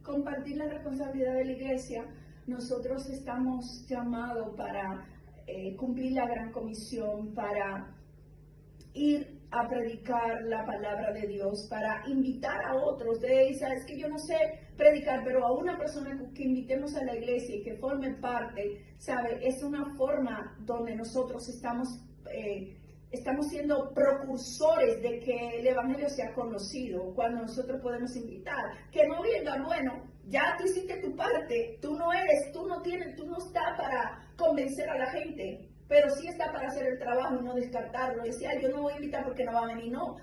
Speaker 1: compartir la responsabilidad de la iglesia, nosotros estamos llamados para cumplir la gran comisión, para ir a predicar la palabra de Dios, para invitar a otros. Es que yo no sé predicar, pero a una persona que invitemos a la iglesia y que forme parte, ¿sabe? Es una forma donde nosotros estamos siendo precursores de que el evangelio sea conocido, cuando nosotros podemos invitar. Que no vengan, bueno, ya tú hiciste tu parte, tú no estás para convencer a la gente, pero sí está para hacer el trabajo y no descartarlo. Decía, yo no voy a invitar porque no va a venir. No,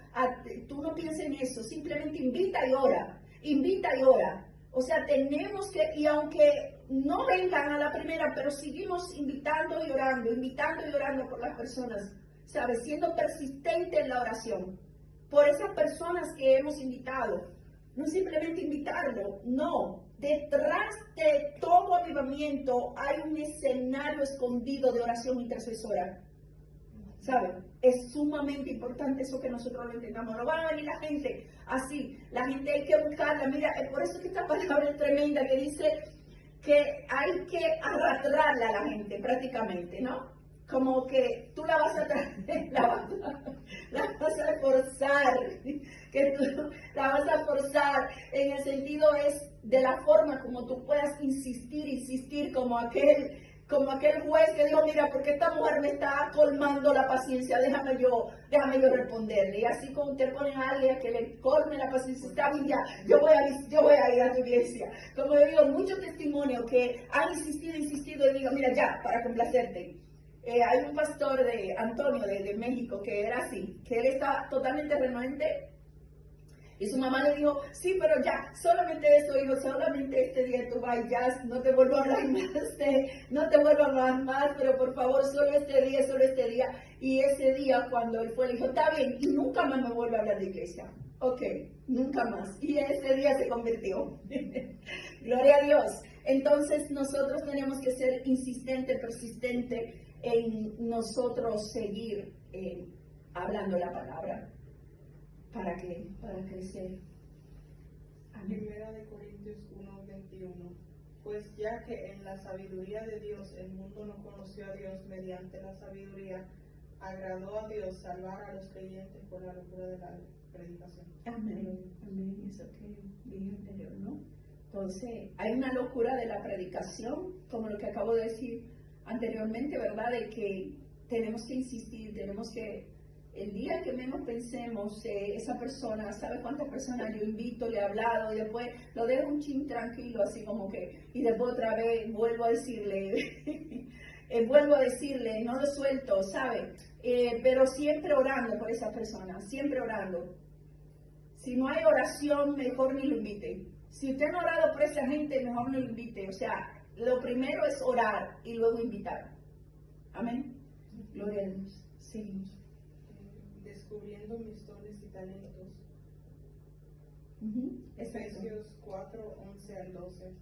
Speaker 1: tú no pienses en eso, simplemente invita y ora, invita y ora. O sea, tenemos que, y aunque no vengan a la primera, pero seguimos invitando y orando por las personas, ¿sabes? Siendo persistente en la oración, por esas personas que hemos invitado. No simplemente invitarlo, no. Detrás de todo avivamiento hay un escenario escondido de oración intercesora. ¿Saben? Es sumamente importante eso que nosotros lo entendamos. No va a venir la gente así. La gente hay que buscarla. Mira, por eso es que esta palabra es tremenda, que dice que hay que arrastrarla a la gente prácticamente, ¿no? Como que tú la vas a traer, la vas a forzar, que tú la vas a forzar, en el sentido es de la forma como tú puedas insistir como aquel juez que dijo, mira, porque esta mujer me está colmando la paciencia, déjame yo responderle. Y así como te ponen a alguien que le colme la paciencia, está bien, ya, yo voy a ir a tu iglesia. Como yo digo, muchos testimonios que han insistido y digo, mira, ya, para complacerte. Hay un pastor de Antonio de México que era así, que él estaba totalmente renuente y su mamá le dijo, sí, pero ya, solamente eso, hijo, solamente este día tú vas y ya, no te vuelvo a hablar más, pero por favor, solo este día. Y ese día cuando él fue, le dijo, está bien, y nunca más me vuelve a hablar de iglesia. Ok, nunca más. Y ese día se convirtió. Gloria a Dios. Entonces nosotros tenemos que ser insistentes, persistentes en nosotros seguir hablando la palabra. ¿Para qué? Para crecer. Amén.
Speaker 2: Primera de Corintios 1:21. Pues ya que en la sabiduría de Dios el mundo no conoció a Dios mediante la sabiduría, agradó a Dios salvar a los creyentes por la locura de la predicación.
Speaker 1: Amén. Amén. Eso que dije anterior, ¿no? Entonces, hay una locura de la predicación, como lo que acabo de decir anteriormente, ¿verdad? De que tenemos que insistir, tenemos que, el día que menos pensemos, esa persona, ¿sabe cuántas personas yo invito, le he hablado, y después lo dejo un chin tranquilo, así como que, y después otra vez vuelvo a decirle, no lo suelto, ¿sabe? Pero siempre orando por esa persona, siempre orando. Si no hay oración, mejor ni lo invite. Si usted no ha orado por esa gente, mejor no lo invite. O sea, lo primero es orar y luego invitar. Amén. Gloria a Dios. Seguimos.
Speaker 2: Descubriendo mis dones y talentos.
Speaker 1: Exacto.
Speaker 2: Efesios 4:11-12.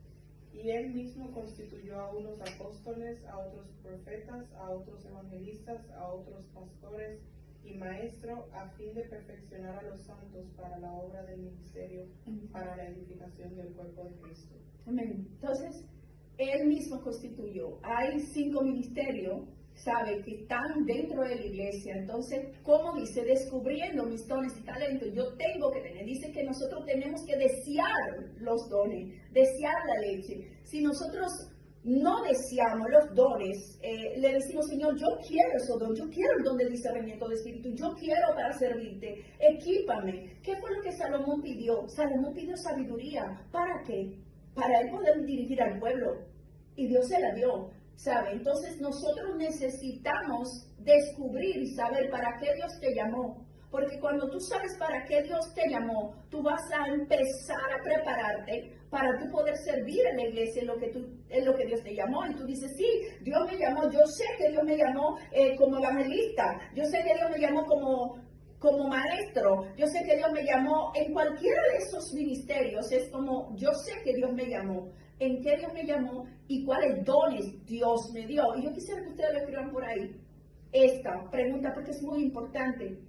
Speaker 2: Y él mismo constituyó a unos apóstoles, a otros profetas, a otros evangelistas, a otros pastores y maestros, a fin de perfeccionar a los santos para la obra del ministerio, para la edificación del cuerpo de Cristo.
Speaker 1: Amén. Entonces, él mismo constituyó. Hay 5 ministerios sabe, que están dentro de la iglesia. Entonces, como dice, descubriendo mis dones y talentos, yo tengo que tener, dice que nosotros tenemos que desear los dones, desear la leche. Si nosotros no deseamos los dones, le decimos, Señor, yo quiero esos dones, yo quiero el don de discernimiento de espíritu, yo quiero para servirte, equípame. ¿Qué fue lo que Salomón pidió? Salomón pidió sabiduría. ¿Para qué? Para él poder dirigir al pueblo. Y Dios se la dio, ¿sabe? Entonces nosotros necesitamos descubrir y saber para qué Dios te llamó. Porque cuando tú sabes para qué Dios te llamó, tú vas a empezar a prepararte para tú poder servir en la iglesia en lo que Dios te llamó. Y tú dices, sí, Dios me llamó, yo sé que Dios me llamó como evangelista, yo sé que Dios me llamó como maestro, yo sé que Dios me llamó en cualquiera de esos ministerios. Es como, yo sé que Dios me llamó, en qué Dios me llamó y cuáles dones Dios me dio. Y yo quisiera que ustedes lo escriban por ahí, esta pregunta, porque es muy importante.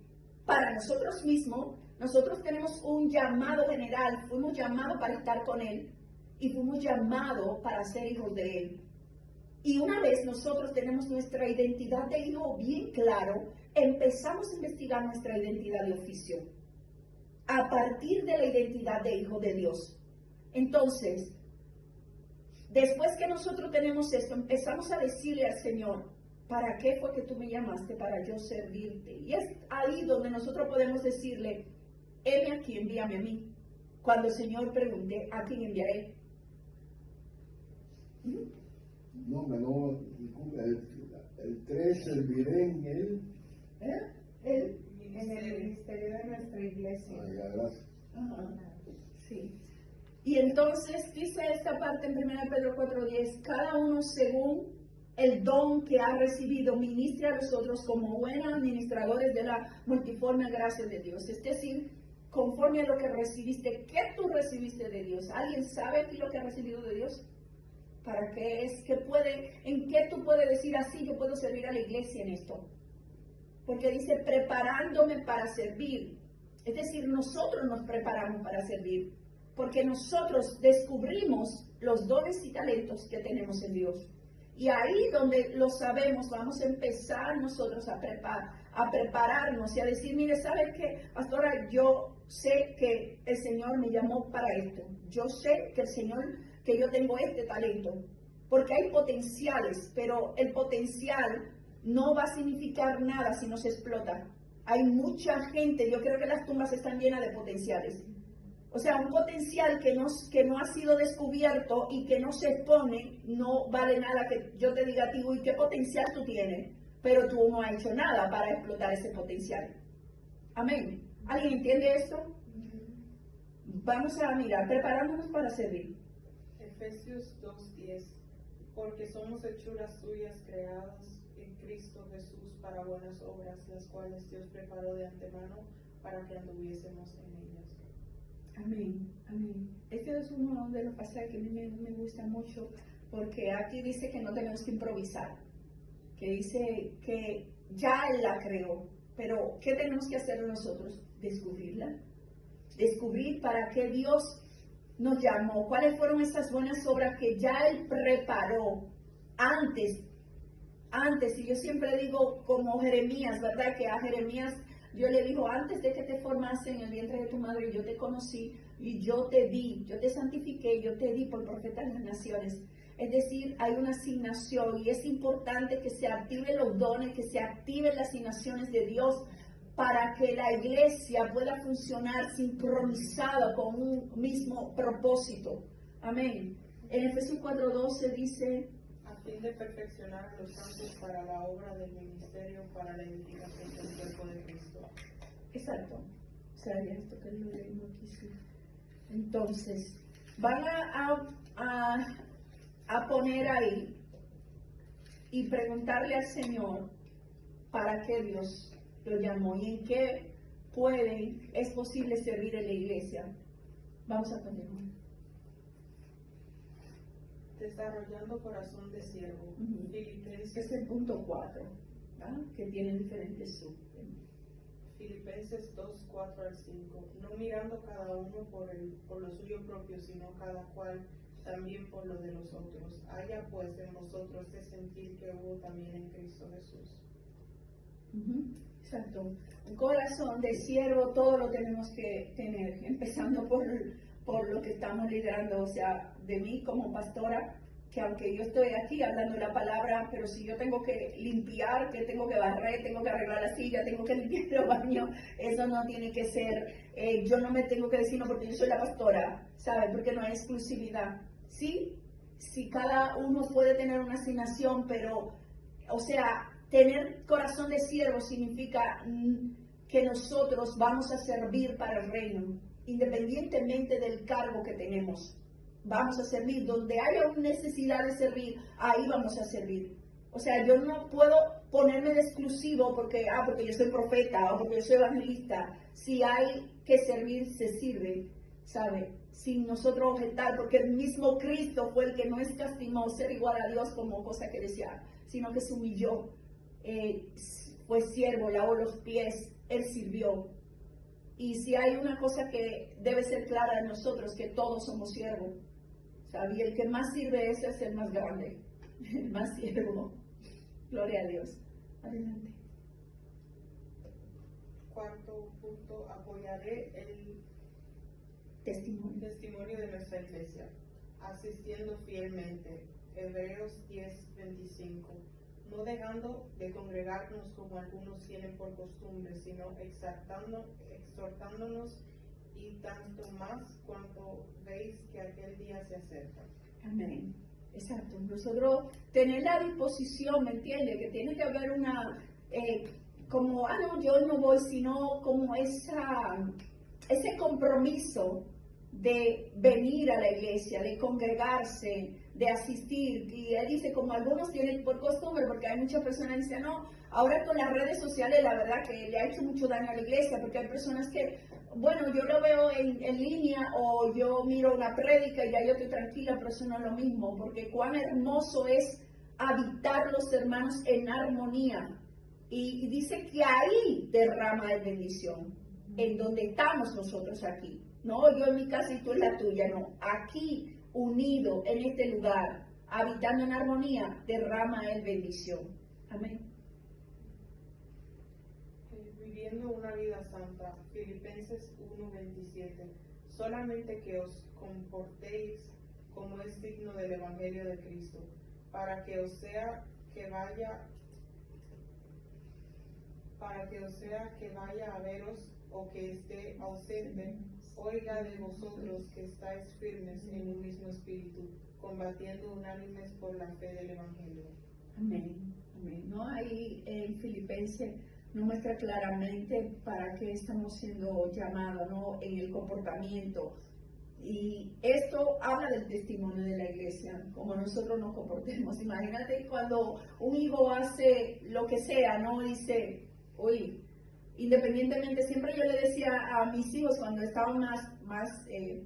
Speaker 1: Para nosotros mismos, nosotros tenemos un llamado general, fuimos llamados para estar con Él y fuimos llamados para ser hijos de Él. Y una vez nosotros tenemos nuestra identidad de hijo bien claro, empezamos a investigar nuestra identidad de oficio a partir de la identidad de hijo de Dios. Entonces, después que nosotros tenemos esto, empezamos a decirle al Señor, ¿para qué fue que tú me llamaste? Para yo servirte. Y es ahí donde nosotros podemos decirle, heme aquí, envíame a mí. Cuando el Señor pregunte, ¿a quién enviaré?
Speaker 3: No, el 3, serviré en él.
Speaker 4: En el ministerio de nuestra iglesia.
Speaker 3: Ay, gracias.
Speaker 1: Ajá. Sí. Y entonces dice esta parte en 1 Pedro 4:10, cada uno según el don que ha recibido, ministre a los otros como buenos administradores de la multiforme gracia de Dios. Es decir, conforme a lo que recibiste, ¿qué tú recibiste de Dios? ¿Alguien sabe aquí lo que ha recibido de Dios? ¿Para qué es? ¿En qué tú puedes decir así? Yo puedo servir a la iglesia en esto. Porque dice, preparándome para servir. Es decir, nosotros nos preparamos para servir. Porque nosotros descubrimos los dones y talentos que tenemos en Dios. Y ahí donde lo sabemos, vamos a empezar nosotros a prepararnos y a decir, mire, ¿sabe qué, pastora? Yo sé que el Señor me llamó para esto. Yo sé que yo tengo este talento. Porque hay potenciales, pero el potencial no va a significar nada si no se explota. Hay mucha gente, yo creo que las tumbas están llenas de potenciales. O sea, un potencial que no ha sido descubierto y que no se expone, no vale nada que yo te diga a ti, uy, ¿qué potencial tú tienes? Pero tú no has hecho nada para explotar ese potencial. Amén. ¿Alguien entiende esto? Vamos a mirar, preparándonos para servir.
Speaker 2: Efesios 2:10, porque somos hechuras suyas creadas en Cristo Jesús para buenas obras, las cuales Dios preparó de antemano para que anduviésemos en ellas.
Speaker 1: Amén, amén. Este es uno de los pasajes que a mí me gusta mucho, porque aquí dice que no tenemos que improvisar, que dice que ya Él la creó, pero ¿qué tenemos que hacer nosotros? Descubrirla, descubrir para qué Dios nos llamó, cuáles fueron esas buenas obras que ya Él preparó antes, y yo siempre digo como Jeremías, ¿verdad? Que a Jeremías Dios le dijo, antes de que te formase en el vientre de tu madre, yo te conocí y yo te di, yo te santifiqué, yo te di por profeta en las naciones. Es decir, hay una asignación y es importante que se activen los dones, que se activen las asignaciones de Dios para que la iglesia pueda funcionar sincronizada con un mismo propósito. Amén. En Efesios 4:12 dice,
Speaker 2: A fin de perfeccionar a los santos para la obra del ministerio, para la edificación del cuerpo de Cristo.
Speaker 1: exacto, o sea, ya esto que lo leímos aquí, sí. Entonces, van a poner ahí y preguntarle al Señor para qué Dios lo llamó y en qué es posible servir en la iglesia. Vamos a continuar.
Speaker 2: Desarrollando corazón de siervo.
Speaker 1: Ujú.
Speaker 2: Filipenses,
Speaker 1: Este es el punto 4, ¿verdad? Que tiene diferentes subtemas.
Speaker 2: Filipenses 2:4-5. No mirando cada uno por lo suyo propio, sino cada cual también por lo de los otros. Haya pues en vosotros ese sentir que hubo también en Cristo Jesús.
Speaker 1: Exacto. Un corazón de siervo, todo lo tenemos que tener, empezando por lo que estamos liderando, o sea, de mí como pastora, que aunque yo estoy aquí hablando la palabra, pero si yo tengo que limpiar, que tengo que barrer, tengo que arreglar la silla, tengo que limpiar el baño, eso no tiene que ser, yo no me tengo que decir no porque yo soy la pastora, ¿sabes? Porque no hay exclusividad. Sí, cada uno puede tener una asignación, pero, o sea, tener corazón de siervo significa que nosotros vamos a servir para el reino, independientemente del cargo que tenemos. Vamos a servir, donde haya una necesidad de servir, ahí vamos a servir. O sea, yo no puedo ponerme de exclusivo porque yo soy profeta o porque yo soy evangelista. Si hay que servir, se sirve, ¿sabe? Sin nosotros objetar, porque el mismo Cristo fue el que no escatimó ser igual a Dios como cosa que decía, sino que se humilló, fue siervo, lavó los pies, Él sirvió. Y si hay una cosa que debe ser clara en nosotros, que todos somos siervos. Y el que más sirve es el más grande, el más siervo. Gloria a Dios. Adelante.
Speaker 2: Cuarto punto, apoyaré el
Speaker 1: testimonio
Speaker 2: de nuestra iglesia, asistiendo fielmente. Hebreos 10:25. No dejando de congregarnos como algunos tienen por costumbre, sino exhortándonos, y tanto más cuanto veis que aquel día se acerca.
Speaker 1: Amén. Exacto. Nosotros tener la disposición, ¿me entiende? Que tiene que haber una, como, no, yo no voy, sino como ese compromiso de venir a la iglesia, de congregarse, de asistir. Y él dice, como algunos tienen por costumbre, porque hay muchas personas que dicen, no, ahora con las redes sociales la verdad que le ha hecho mucho daño a la iglesia, porque hay personas que, bueno, yo lo veo en línea o yo miro una prédica y ya yo estoy tranquila, pero eso no es lo mismo, porque cuán hermoso es habitar los hermanos en armonía. Y dice que ahí derrama de bendición, en donde estamos nosotros aquí. No, yo en mi casa y tú en la tuya, no. Aquí, unido en este lugar, habitando en armonía, derrama Él bendición. Amén.
Speaker 2: Viviendo una vida santa, Filipenses 1:27. Solamente que os comportéis como es digno del Evangelio de Cristo, para que os sea que vaya a veros o que esté ausente, oiga de vosotros que estáis firmes en un mismo espíritu, combatiendo unánimes por la fe del Evangelio.
Speaker 1: Amén. Amén. ¿No? Ahí en Filipenses nos muestra claramente para qué estamos siendo llamados, ¿no? En el comportamiento. Y esto habla del testimonio de la iglesia, como nosotros nos comportemos. Imagínate cuando un hijo hace lo que sea, ¿no? Dice, uy, independientemente, siempre yo le decía a mis hijos cuando estaban más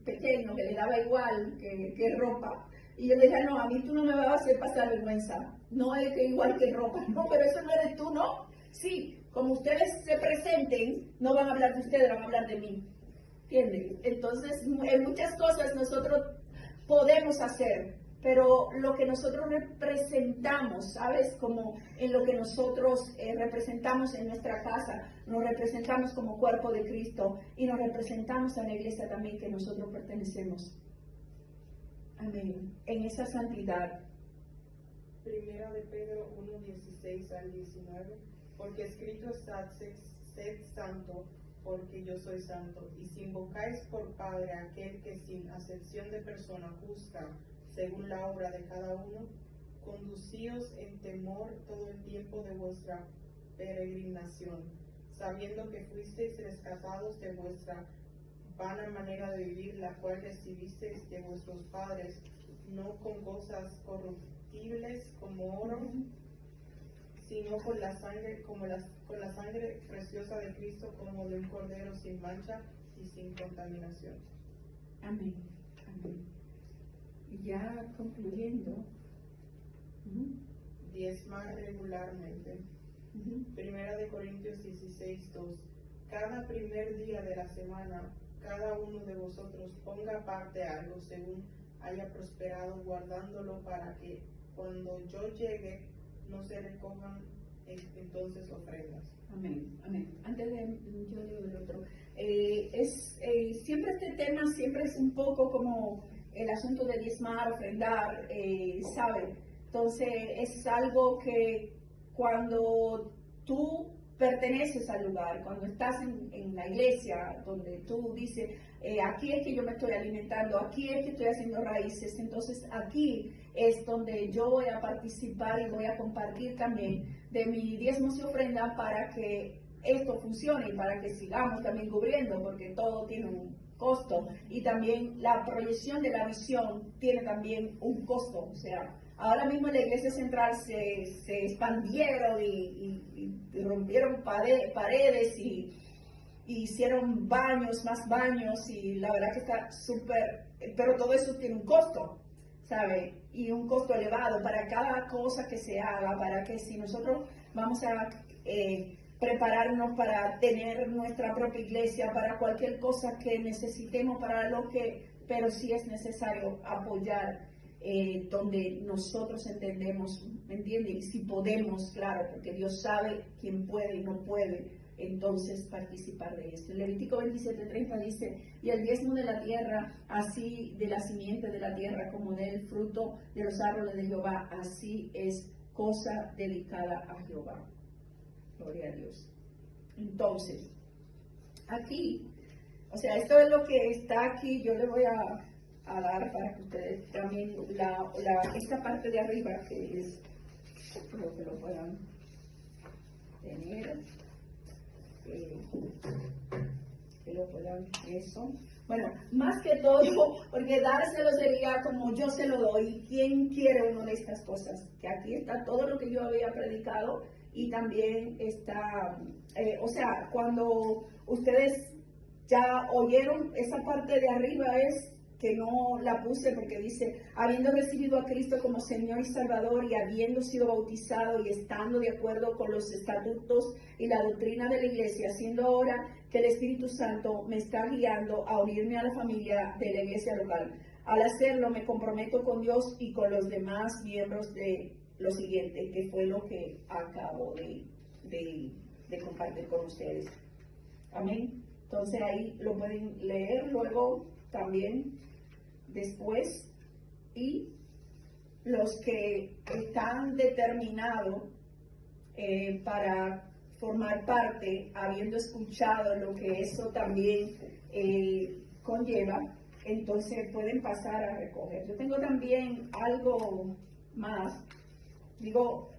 Speaker 1: pequeños, que les daba igual que ropa, y yo le decía, no, a mí tú no me vas a hacer pasar vergüenza, no es que igual que ropa, no, pero eso no eres tú, ¿no? Sí, como ustedes se presenten, no van a hablar de ustedes, van a hablar de mí, ¿entienden? Entonces, en muchas cosas nosotros podemos hacer, pero lo que nosotros representamos, ¿sabes? Como en lo que nosotros representamos en nuestra casa, nos representamos como cuerpo de Cristo y nos representamos a la iglesia también que nosotros pertenecemos. Amén. En esa santidad.
Speaker 2: Primera de Pedro 1:16-19. Porque escrito está, sed santo, porque yo soy santo. Y si invocáis por Padre a aquel que sin acepción de persona juzga según la obra de cada uno, conducíos en temor todo el tiempo de vuestra peregrinación, sabiendo que fuisteis rescatados de vuestra vana manera de vivir, la cual recibisteis de vuestros padres, no con cosas corruptibles como oro, sino con la sangre, con la sangre preciosa de Cristo, como de un cordero sin mancha y sin contaminación.
Speaker 1: Amén. Amén. Y ya concluyendo.
Speaker 2: Diezmar regularmente. Primera de Corintios 16:2. Cada primer día de la semana, cada uno de vosotros ponga aparte algo según haya prosperado, guardándolo para que cuando yo llegue no se recojan entonces ofrendas.
Speaker 1: Amén, amén. Antes de yo digo el otro, siempre este tema siempre es un poco como el asunto de diezmar, ofrendar, ¿sabe? Entonces es algo que cuando tú perteneces al lugar, cuando estás en la iglesia, donde tú dices, aquí es que yo me estoy alimentando, aquí es que estoy haciendo raíces, entonces aquí es donde yo voy a participar y voy a compartir también de mi diezmos y ofrenda para que esto funcione y para que sigamos también cubriendo, porque todo tiene un costo y también la proyección de la visión tiene también un costo. O sea, ahora mismo en la iglesia central se expandieron y rompieron paredes y hicieron baños, más baños, y la verdad que está súper, pero todo eso tiene un costo, ¿sabe? Y un costo elevado para cada cosa que se haga, para que si nosotros vamos a prepararnos para tener nuestra propia iglesia, para cualquier cosa que necesitemos, pero sí es necesario apoyar donde nosotros entendemos, ¿me entienden? Y si podemos, claro, porque Dios sabe quién puede y no puede, entonces participar de esto. Levítico 27:30 dice, y el diezmo de la tierra, así de la simiente de la tierra como del fruto de los árboles de Jehová, así es cosa dedicada a Jehová. Gloria a Dios. Entonces, aquí, o sea, esto es lo que está aquí, yo le voy a dar para que ustedes también, esta parte de arriba, que es, creo que lo puedan tener, que lo puedan, eso. Bueno, más que todo, porque dárselo sería como yo se lo doy. ¿Quién quiere una de estas cosas? Que aquí está todo lo que yo había predicado y también está, o sea, cuando ustedes ya oyeron esa parte de arriba es que no la puse porque dice, habiendo recibido a Cristo como Señor y Salvador y habiendo sido bautizado y estando de acuerdo con los estatutos y la doctrina de la iglesia, siendo ahora que el Espíritu Santo me está guiando a unirme a la familia de la iglesia local. Al hacerlo me comprometo con Dios y con los demás miembros de lo siguiente, que fue lo que acabo de compartir con ustedes. Amén. Entonces ahí lo pueden leer luego también después, y los que están determinados para formar parte, habiendo escuchado lo que eso también conlleva, entonces pueden pasar a recoger. Yo tengo también algo más, digo,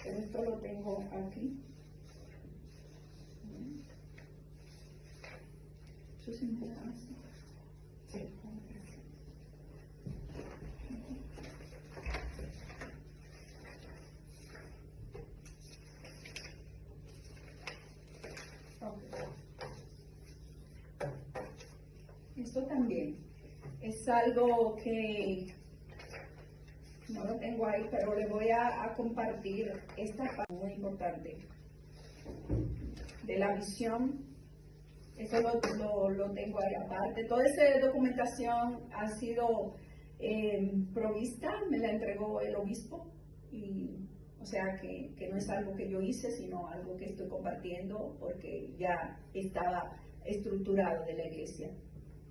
Speaker 1: esto lo tengo aquí. Eso sí me da. Sí. Esto también es algo que no lo tengo ahí, pero le voy a compartir esta parte muy importante de la visión. Eso lo tengo ahí aparte. Toda esa documentación ha sido provista, me la entregó el obispo, y o sea que no es algo que yo hice, sino algo que estoy compartiendo porque ya estaba estructurado de la iglesia,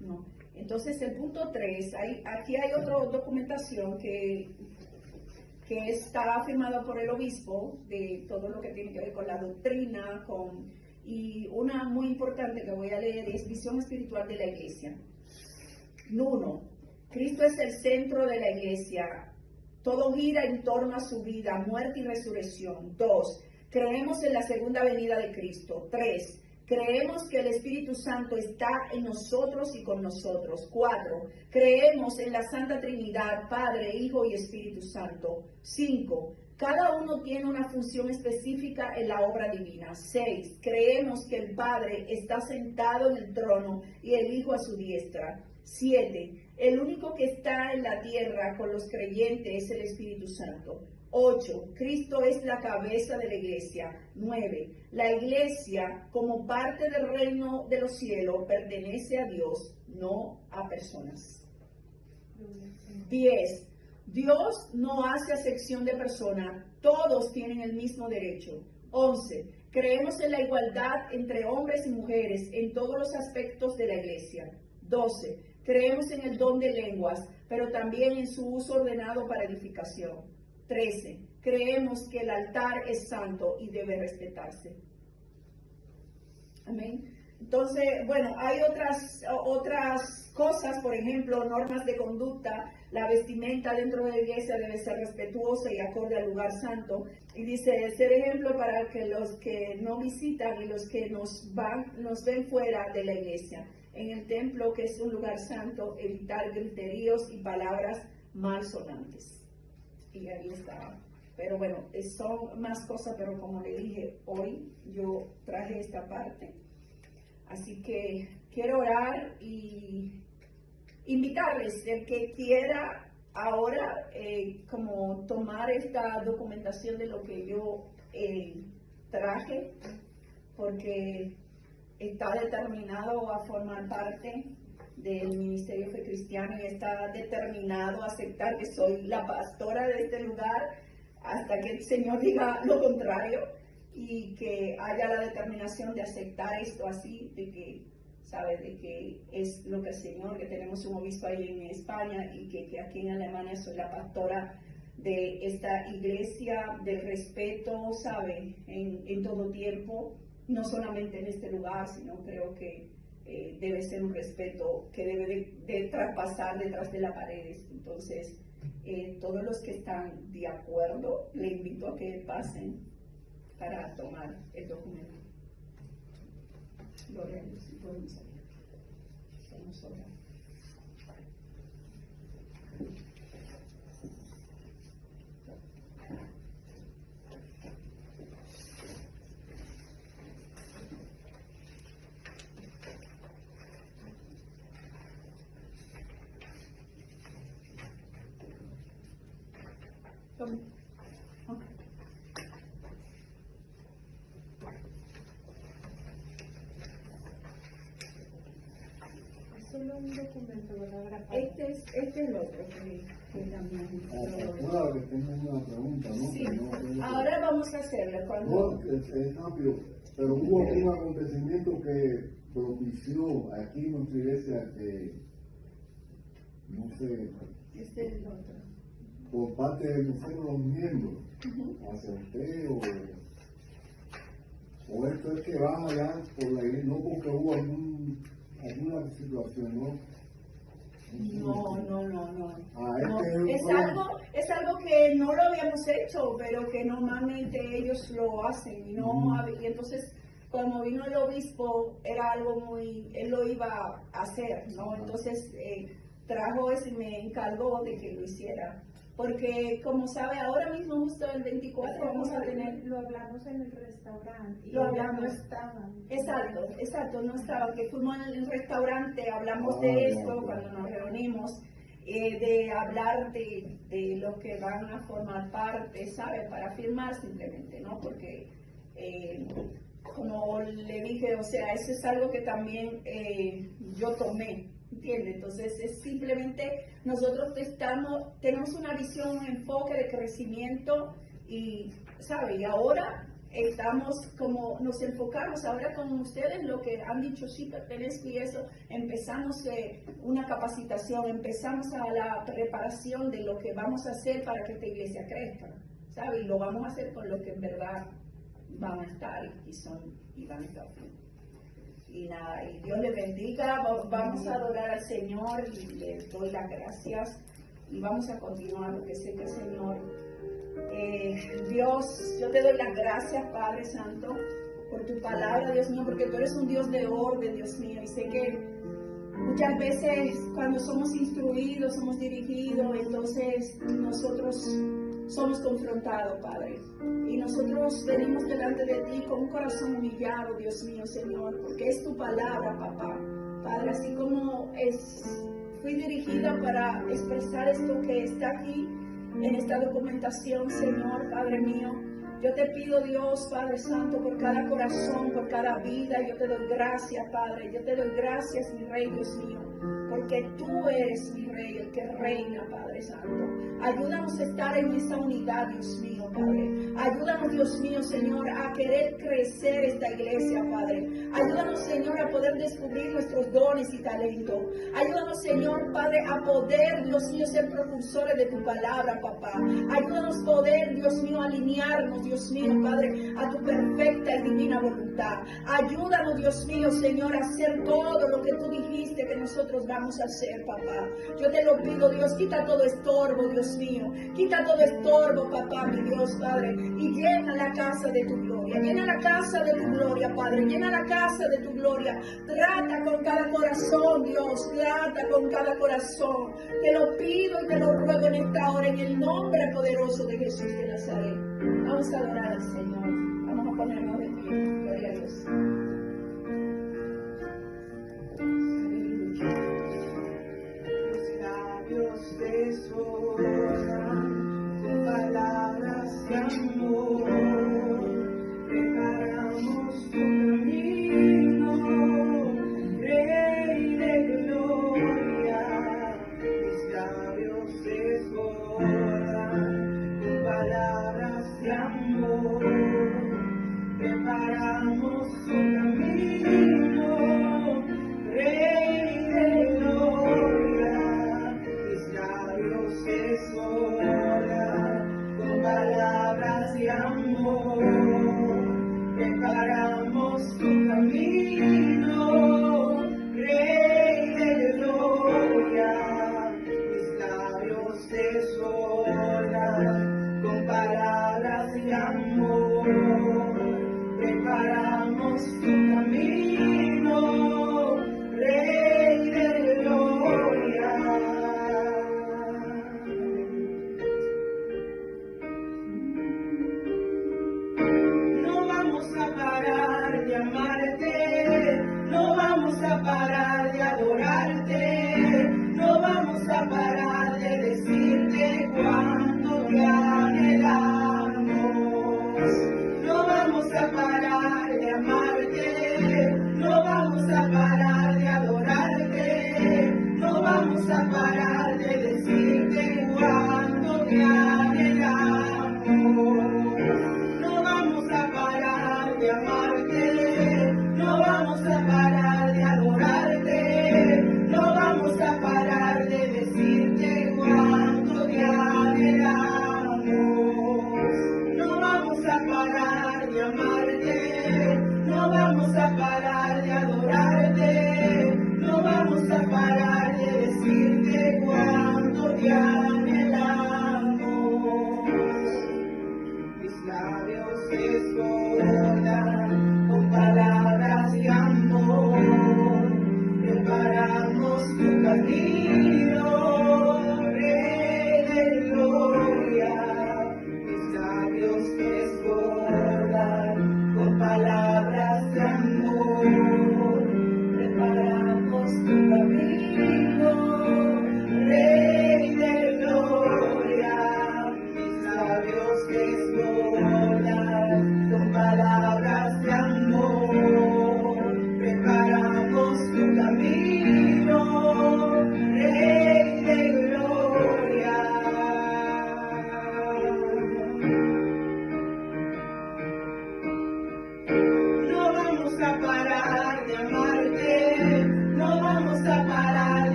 Speaker 1: ¿no? Entonces el punto 3, aquí hay otra documentación que está firmada por el obispo de todo lo que tiene que ver con la doctrina, y una muy importante que voy a leer es Visión Espiritual de la Iglesia. 1. Cristo es el centro de la Iglesia. Todo gira en torno a su vida, muerte y resurrección. 2. Creemos en la segunda venida de Cristo. 3. Creemos que el Espíritu Santo está en nosotros y con nosotros. 4. Creemos en la Santa Trinidad, Padre, Hijo y Espíritu Santo. 5. Cada uno tiene una función específica en la obra divina. 6. Creemos que el Padre está sentado en el trono y el Hijo a su diestra. 7. El único que está en la tierra con los creyentes es el Espíritu Santo. 8. Cristo es la cabeza de la iglesia. 9. La iglesia, como parte del reino de los cielos, pertenece a Dios. no a personas. 10. Dios no hace acepción de personas, todos tienen el mismo derecho. 11. Creemos en la igualdad entre hombres y mujeres en todos los aspectos de la iglesia. 12. Creemos en el don de lenguas, pero también en su uso ordenado para edificación. 13. Creemos que el altar es santo y debe respetarse. Amén. Entonces, bueno, hay otras cosas, por ejemplo, normas de conducta. La vestimenta dentro de la iglesia debe ser respetuosa y acorde al lugar santo. Y dice, ser ejemplo para que los que no visitan y los que nos ven fuera de la iglesia. En el templo, que es un lugar santo, evitar griteríos y palabras malsonantes. Y ahí está. Pero bueno, son más cosas, pero como le dije, hoy yo traje esta parte. Así que quiero orar y invitarles, el que quiera ahora como tomar esta documentación de lo que yo traje, porque está determinado a formar parte del Ministerio Fe Cristiano y está determinado a aceptar que soy la pastora de este lugar hasta que el Señor diga lo contrario, y que haya la determinación de aceptar esto así, de que, ¿sabe? De que es lo que el Señor, que tenemos un obispo ahí en España y que aquí en Alemania soy la pastora de esta iglesia, del respeto, ¿sabe? En todo tiempo, no solamente en este lugar, sino creo que debe ser un respeto que debe de traspasar detrás de las paredes. Entonces, todos los que están de acuerdo, le invito a que pasen para tomar el documento. Gloria a Dios, si podemos salir. Vamos a orar.
Speaker 4: Es solo un documento, ¿verdad?
Speaker 1: Este es el otro que también.
Speaker 3: Claro que tengo una pregunta, ¿no?
Speaker 1: Sí,
Speaker 3: No,
Speaker 1: ahora vamos a hacerlo. Cuando...
Speaker 3: no, es rápido, pero hubo un acontecimiento que propició aquí en nuestra iglesia que, no sé,
Speaker 1: Este es el otro.
Speaker 3: por parte de los miembros, hacia usted o esto es que van allá por la iglesia, no porque hubo alguna situación, ¿no?
Speaker 1: No.
Speaker 3: No.
Speaker 1: Es algo que no lo habíamos hecho, pero que normalmente ellos lo hacen. Y y entonces, cuando vino el obispo, era algo él lo iba a hacer, ¿no? Entonces, trajo eso y me encargó de que lo hiciera. Porque, como sabe, ahora mismo, justo el 24, vamos a tener...
Speaker 4: Lo hablamos en el restaurante. Y
Speaker 1: Lo hablamos.
Speaker 4: no estaban.
Speaker 1: Exacto, no estaba. Que fuimos en el restaurante, hablamos de esto cuando nos reunimos, de hablar de los que van a formar parte, ¿sabe? Para firmar simplemente, ¿no? Porque, como le dije, o sea, eso es algo que también yo tomé. ¿Entiende? Entonces es simplemente nosotros tenemos una visión, un enfoque de crecimiento y, ¿sabe? Y ahora estamos como, nos enfocamos ahora con ustedes, lo que han dicho, sí, pertenezco y eso, empezamos una capacitación, empezamos a la preparación de lo que vamos a hacer para que esta iglesia crezca, ¿sabe? Y lo vamos a hacer con lo que en verdad van a estar y van a estar bien. Y nada, y Dios le bendiga, vamos a adorar al Señor y le doy las gracias y vamos a continuar porque sé que el Señor, Dios, yo te doy las gracias, Padre Santo, por tu palabra, Dios mío, porque tú eres un Dios de orden, Dios mío, y sé que muchas veces cuando somos instruidos, somos dirigidos, entonces nosotros somos confrontados, Padre. Y nosotros venimos delante de ti con un corazón humillado, Dios mío, Señor, porque es tu palabra, papá. Padre, así como fui dirigida para expresar esto que está aquí en esta documentación, Señor, Padre mío, Yo te pido, Dios, Padre Santo, por cada corazón, por cada vida. Yo te doy gracias, Padre. Yo te doy gracias, mi Rey, Dios mío, porque tú eres mi Rey, el que reina, Padre Santo. Ayúdanos a estar en esa unidad, Dios mío, Padre. Ayúdanos, Dios mío, Señor, a querer crecer esta iglesia, Padre. Ayúdanos, Señor, a poder descubrir nuestros dones y talentos. Ayúdanos, Señor, Padre, a poder, Dios mío, ser propulsores de tu palabra, papá. Ayúdanos a poder, Dios mío, alinearnos, Dios mío, Padre, a tu perfecta y divina voluntad. Ayúdanos, Dios mío, Señor, a hacer todo lo que tú dijiste que nosotros vamos a hacer, papá. Yo te lo pido, Dios, quita todo estorbo, Dios mío. Quita todo estorbo, papá, mi Dios, Padre, y llena la casa de tu gloria. Llena la casa de tu gloria, Padre. Llena la casa de tu gloria. Trata con cada corazón, Dios. Trata con cada corazón. Te lo pido y te lo ruego en esta hora, en el nombre poderoso de Jesús de Nazaret. Vamos a adorar al Señor. Vamos a ponernos de pie. Gloria a Dios.
Speaker 2: Dios te desbordan con palabras de amor, preparamos tu camino, Rey de gloria. Mis labios te desbordan con palabras de amor, preparamos tu camino, Rey de gloria. Se desborda con palabras de amor, preparamos tu camino, Rey de gloria. Mis labios se desbordan con palabras de amor, preparamos tu camino, Rey de gloria. No vamos a parar de adorarte, no vamos a parar de decirte cuánto te anhelamos, no vamos a parar de amarte, no vamos a parar de adorarte, no vamos a parar de decirte cuánto te anhelamos, no vamos a parar de amarte, no vamos a parar de adorarte, no vamos a parar de decirte cuánto te anhelamos, no vamos a parar de amarte, no vamos a parar de adorarte,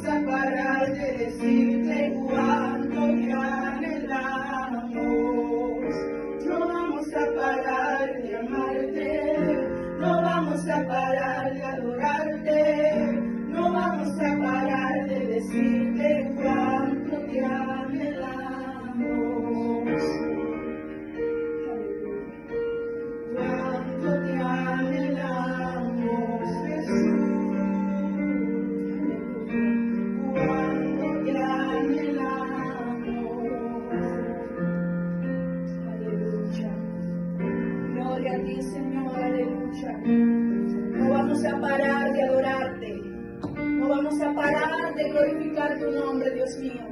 Speaker 1: vamos a parar de decirte cuánto te anhelamos. No vamos a parar de amarte, no vamos a parar de adorarte, no vamos a parar de decirte cuánto te anhelamos. Cuánto te anhelamos, Jesús. Cuánto te anhelamos. Aleluya. Gloria a ti, Señor, aleluya. No vamos a parar de adorarte. No vamos a parar de glorificar tu nombre, Dios mío.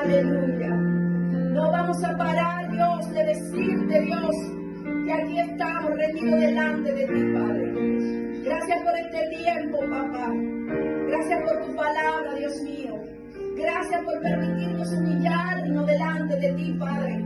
Speaker 1: Aleluya. No vamos a parar, Dios, de decirte, Dios, que aquí estamos rendidos delante de ti, Padre. Gracias por este tiempo, papá. Gracias por tu palabra, Dios mío. Gracias por permitirnos humillarnos delante de ti, Padre.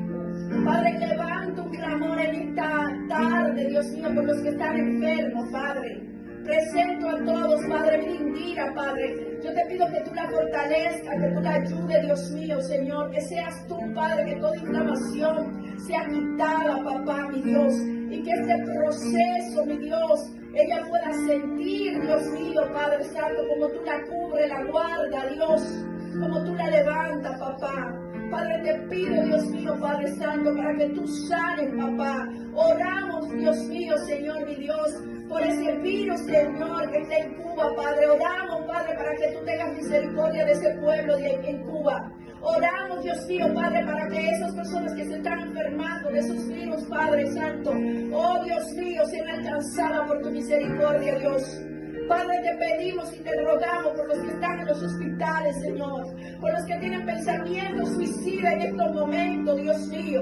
Speaker 1: Padre, levanto un clamor en esta tarde, Dios mío, por los que están enfermos, Padre. Presento a todos, Padre, bendiga, Padre. Yo te pido que tú la fortalezcas, que tú la ayudes, Dios mío, Señor. Que seas tú, Padre, que toda inflamación sea quitada, papá, mi Dios. Y que este proceso, mi Dios, ella pueda sentir, Dios mío, Padre Santo, como tú la cubres, la guarda, Dios. Como tú la levantas, papá. Padre, te pido, Dios mío, Padre Santo, para que tú sanes, papá. Oramos, Dios mío, Señor, mi Dios, por ese virus, Señor, que está en Cuba, Padre. Oramos, Padre, para que tú tengas misericordia de ese pueblo en Cuba. Oramos, Dios mío, Padre, para que esas personas que se están enfermando de esos virus, Padre Santo, oh Dios mío, sean alcanzadas por tu misericordia, Dios. Padre, te pedimos y te rogamos por los que están en los hospitales, Señor, por los que tienen pensamientos suicidas en estos momentos, Dios mío.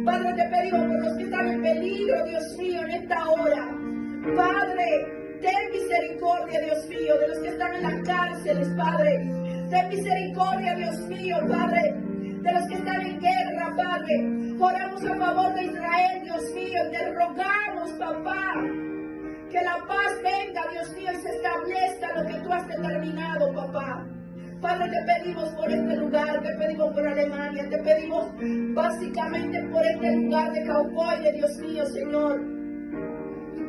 Speaker 1: Padre, te pedimos por los que están en peligro, Dios mío, en esta hora. Padre, ten misericordia, Dios mío, de los que están en las cárceles, Padre. Ten misericordia, Dios mío, Padre, de los que están en guerra, Padre. Oramos a favor de Israel, Dios mío, te rogamos, papá, que la paz venga, Dios mío, y se establezca lo que tú has determinado, papá. Padre, te pedimos por este lugar, te pedimos por Alemania, te pedimos básicamente por este lugar de Cowboy, de Dios mío, Señor.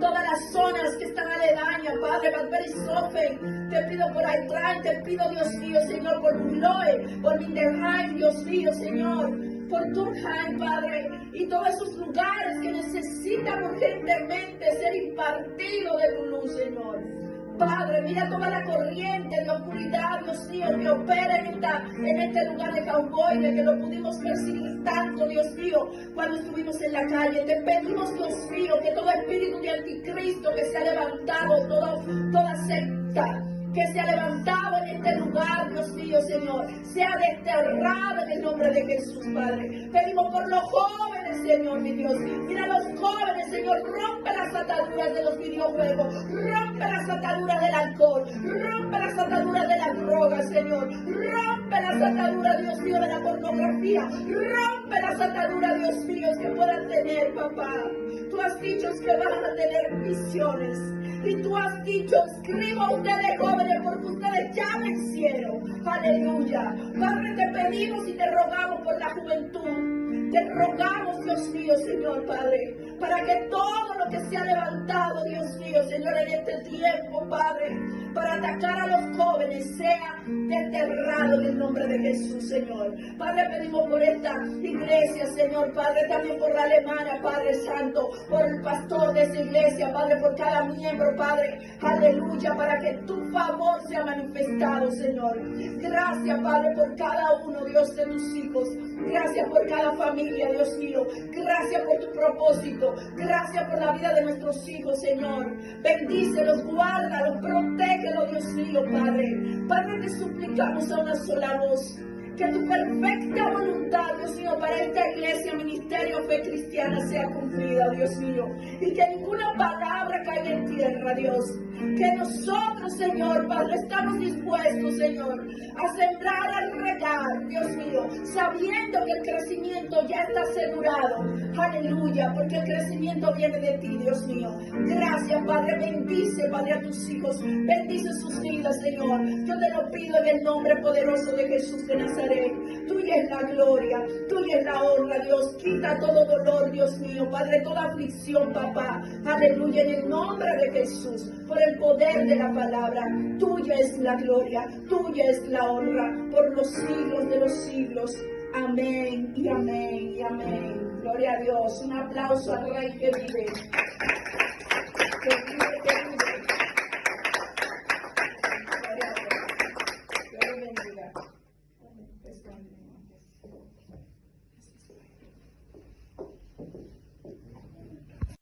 Speaker 1: Todas las zonas que están aledañas, Padre, Bad-Berishofen, te pido por Aitrain, te pido, Dios mío, Señor, por Burloe, por Minderheim, Dios mío, Señor, por Turkheim, Padre, y todos esos lugares que necesitan urgentemente ser impartidos de tu luz, Señor. Padre, mira toda la corriente de oscuridad, Dios mío, que opera en este lugar de Cowboy, que lo pudimos percibir tanto, Dios mío, cuando estuvimos en la calle. Te pedimos, Dios mío, que todo espíritu de anticristo que se ha levantado, toda secta que se ha levantado en este lugar, Dios mío, Señor, sea desterrado en el nombre de Jesús, Padre. Pedimos por los jóvenes, Señor, mi Dios. Mira los jóvenes, Señor, rompe las ataduras de los videojuegos, rompe las ataduras del alcohol, rompe las ataduras de las drogas, Señor, rompe las ataduras, Dios mío, de la pornografía, rompe las ataduras, Dios mío, que puedan tener, papá. Tú has dicho que van a tener visiones. Y tú has dicho, escribo a ustedes jóvenes porque ustedes ya vencieron. Aleluya. Padre, te pedimos y te rogamos por la juventud. Te rogamos, Dios mío, Señor, Padre, para que todo lo que se ha levantado, Dios mío, Señor, en este tiempo, Padre, para atacar a los jóvenes, sea desterrado en el nombre de Jesús, Señor. Padre, pedimos por esta iglesia, Señor, Padre, también por la alemana, Padre Santo, por el pastor de esa iglesia, Padre, por cada miembro, Padre, aleluya, para que tu favor sea manifestado, Señor. Gracias, Padre, por cada uno, Dios, de tus hijos. Gracias por cada familia, Dios mío. Gracias por tu propósito. Gracias por la vida de nuestros hijos, Señor. Bendícelos, guárdalos, protégelos, Dios mío, Padre. Padre, te suplicamos a una sola voz. Que tu perfecta voluntad, Dios mío, para esta iglesia, ministerio, fe cristiana sea cumplida, Dios mío. Y que ninguna palabra caiga en tierra, Dios. Que nosotros, Señor, Padre, estamos dispuestos Espíritu, Señor, a sembrar, a regar, Dios mío, sabiendo que el crecimiento ya está asegurado. Aleluya, porque el crecimiento viene de ti, Dios mío. Gracias, Padre, bendice, Padre, a tus hijos, bendice sus vidas, Señor. Yo te lo pido en el nombre poderoso de Jesús de Nazaret. Tuya es la gloria, tuya es la honra, Dios. Quita todo dolor, Dios mío, Padre, toda aflicción, papá. Aleluya, en el nombre de Jesús, por el poder de la palabra. Tuya es la gloria, tuya es la honra, por los siglos de los siglos. Amén y amén y amén. Gloria a Dios. Un aplauso al Rey que vive. Que vive, que vive. Gloria a Dios. Dios le bendiga. Amén.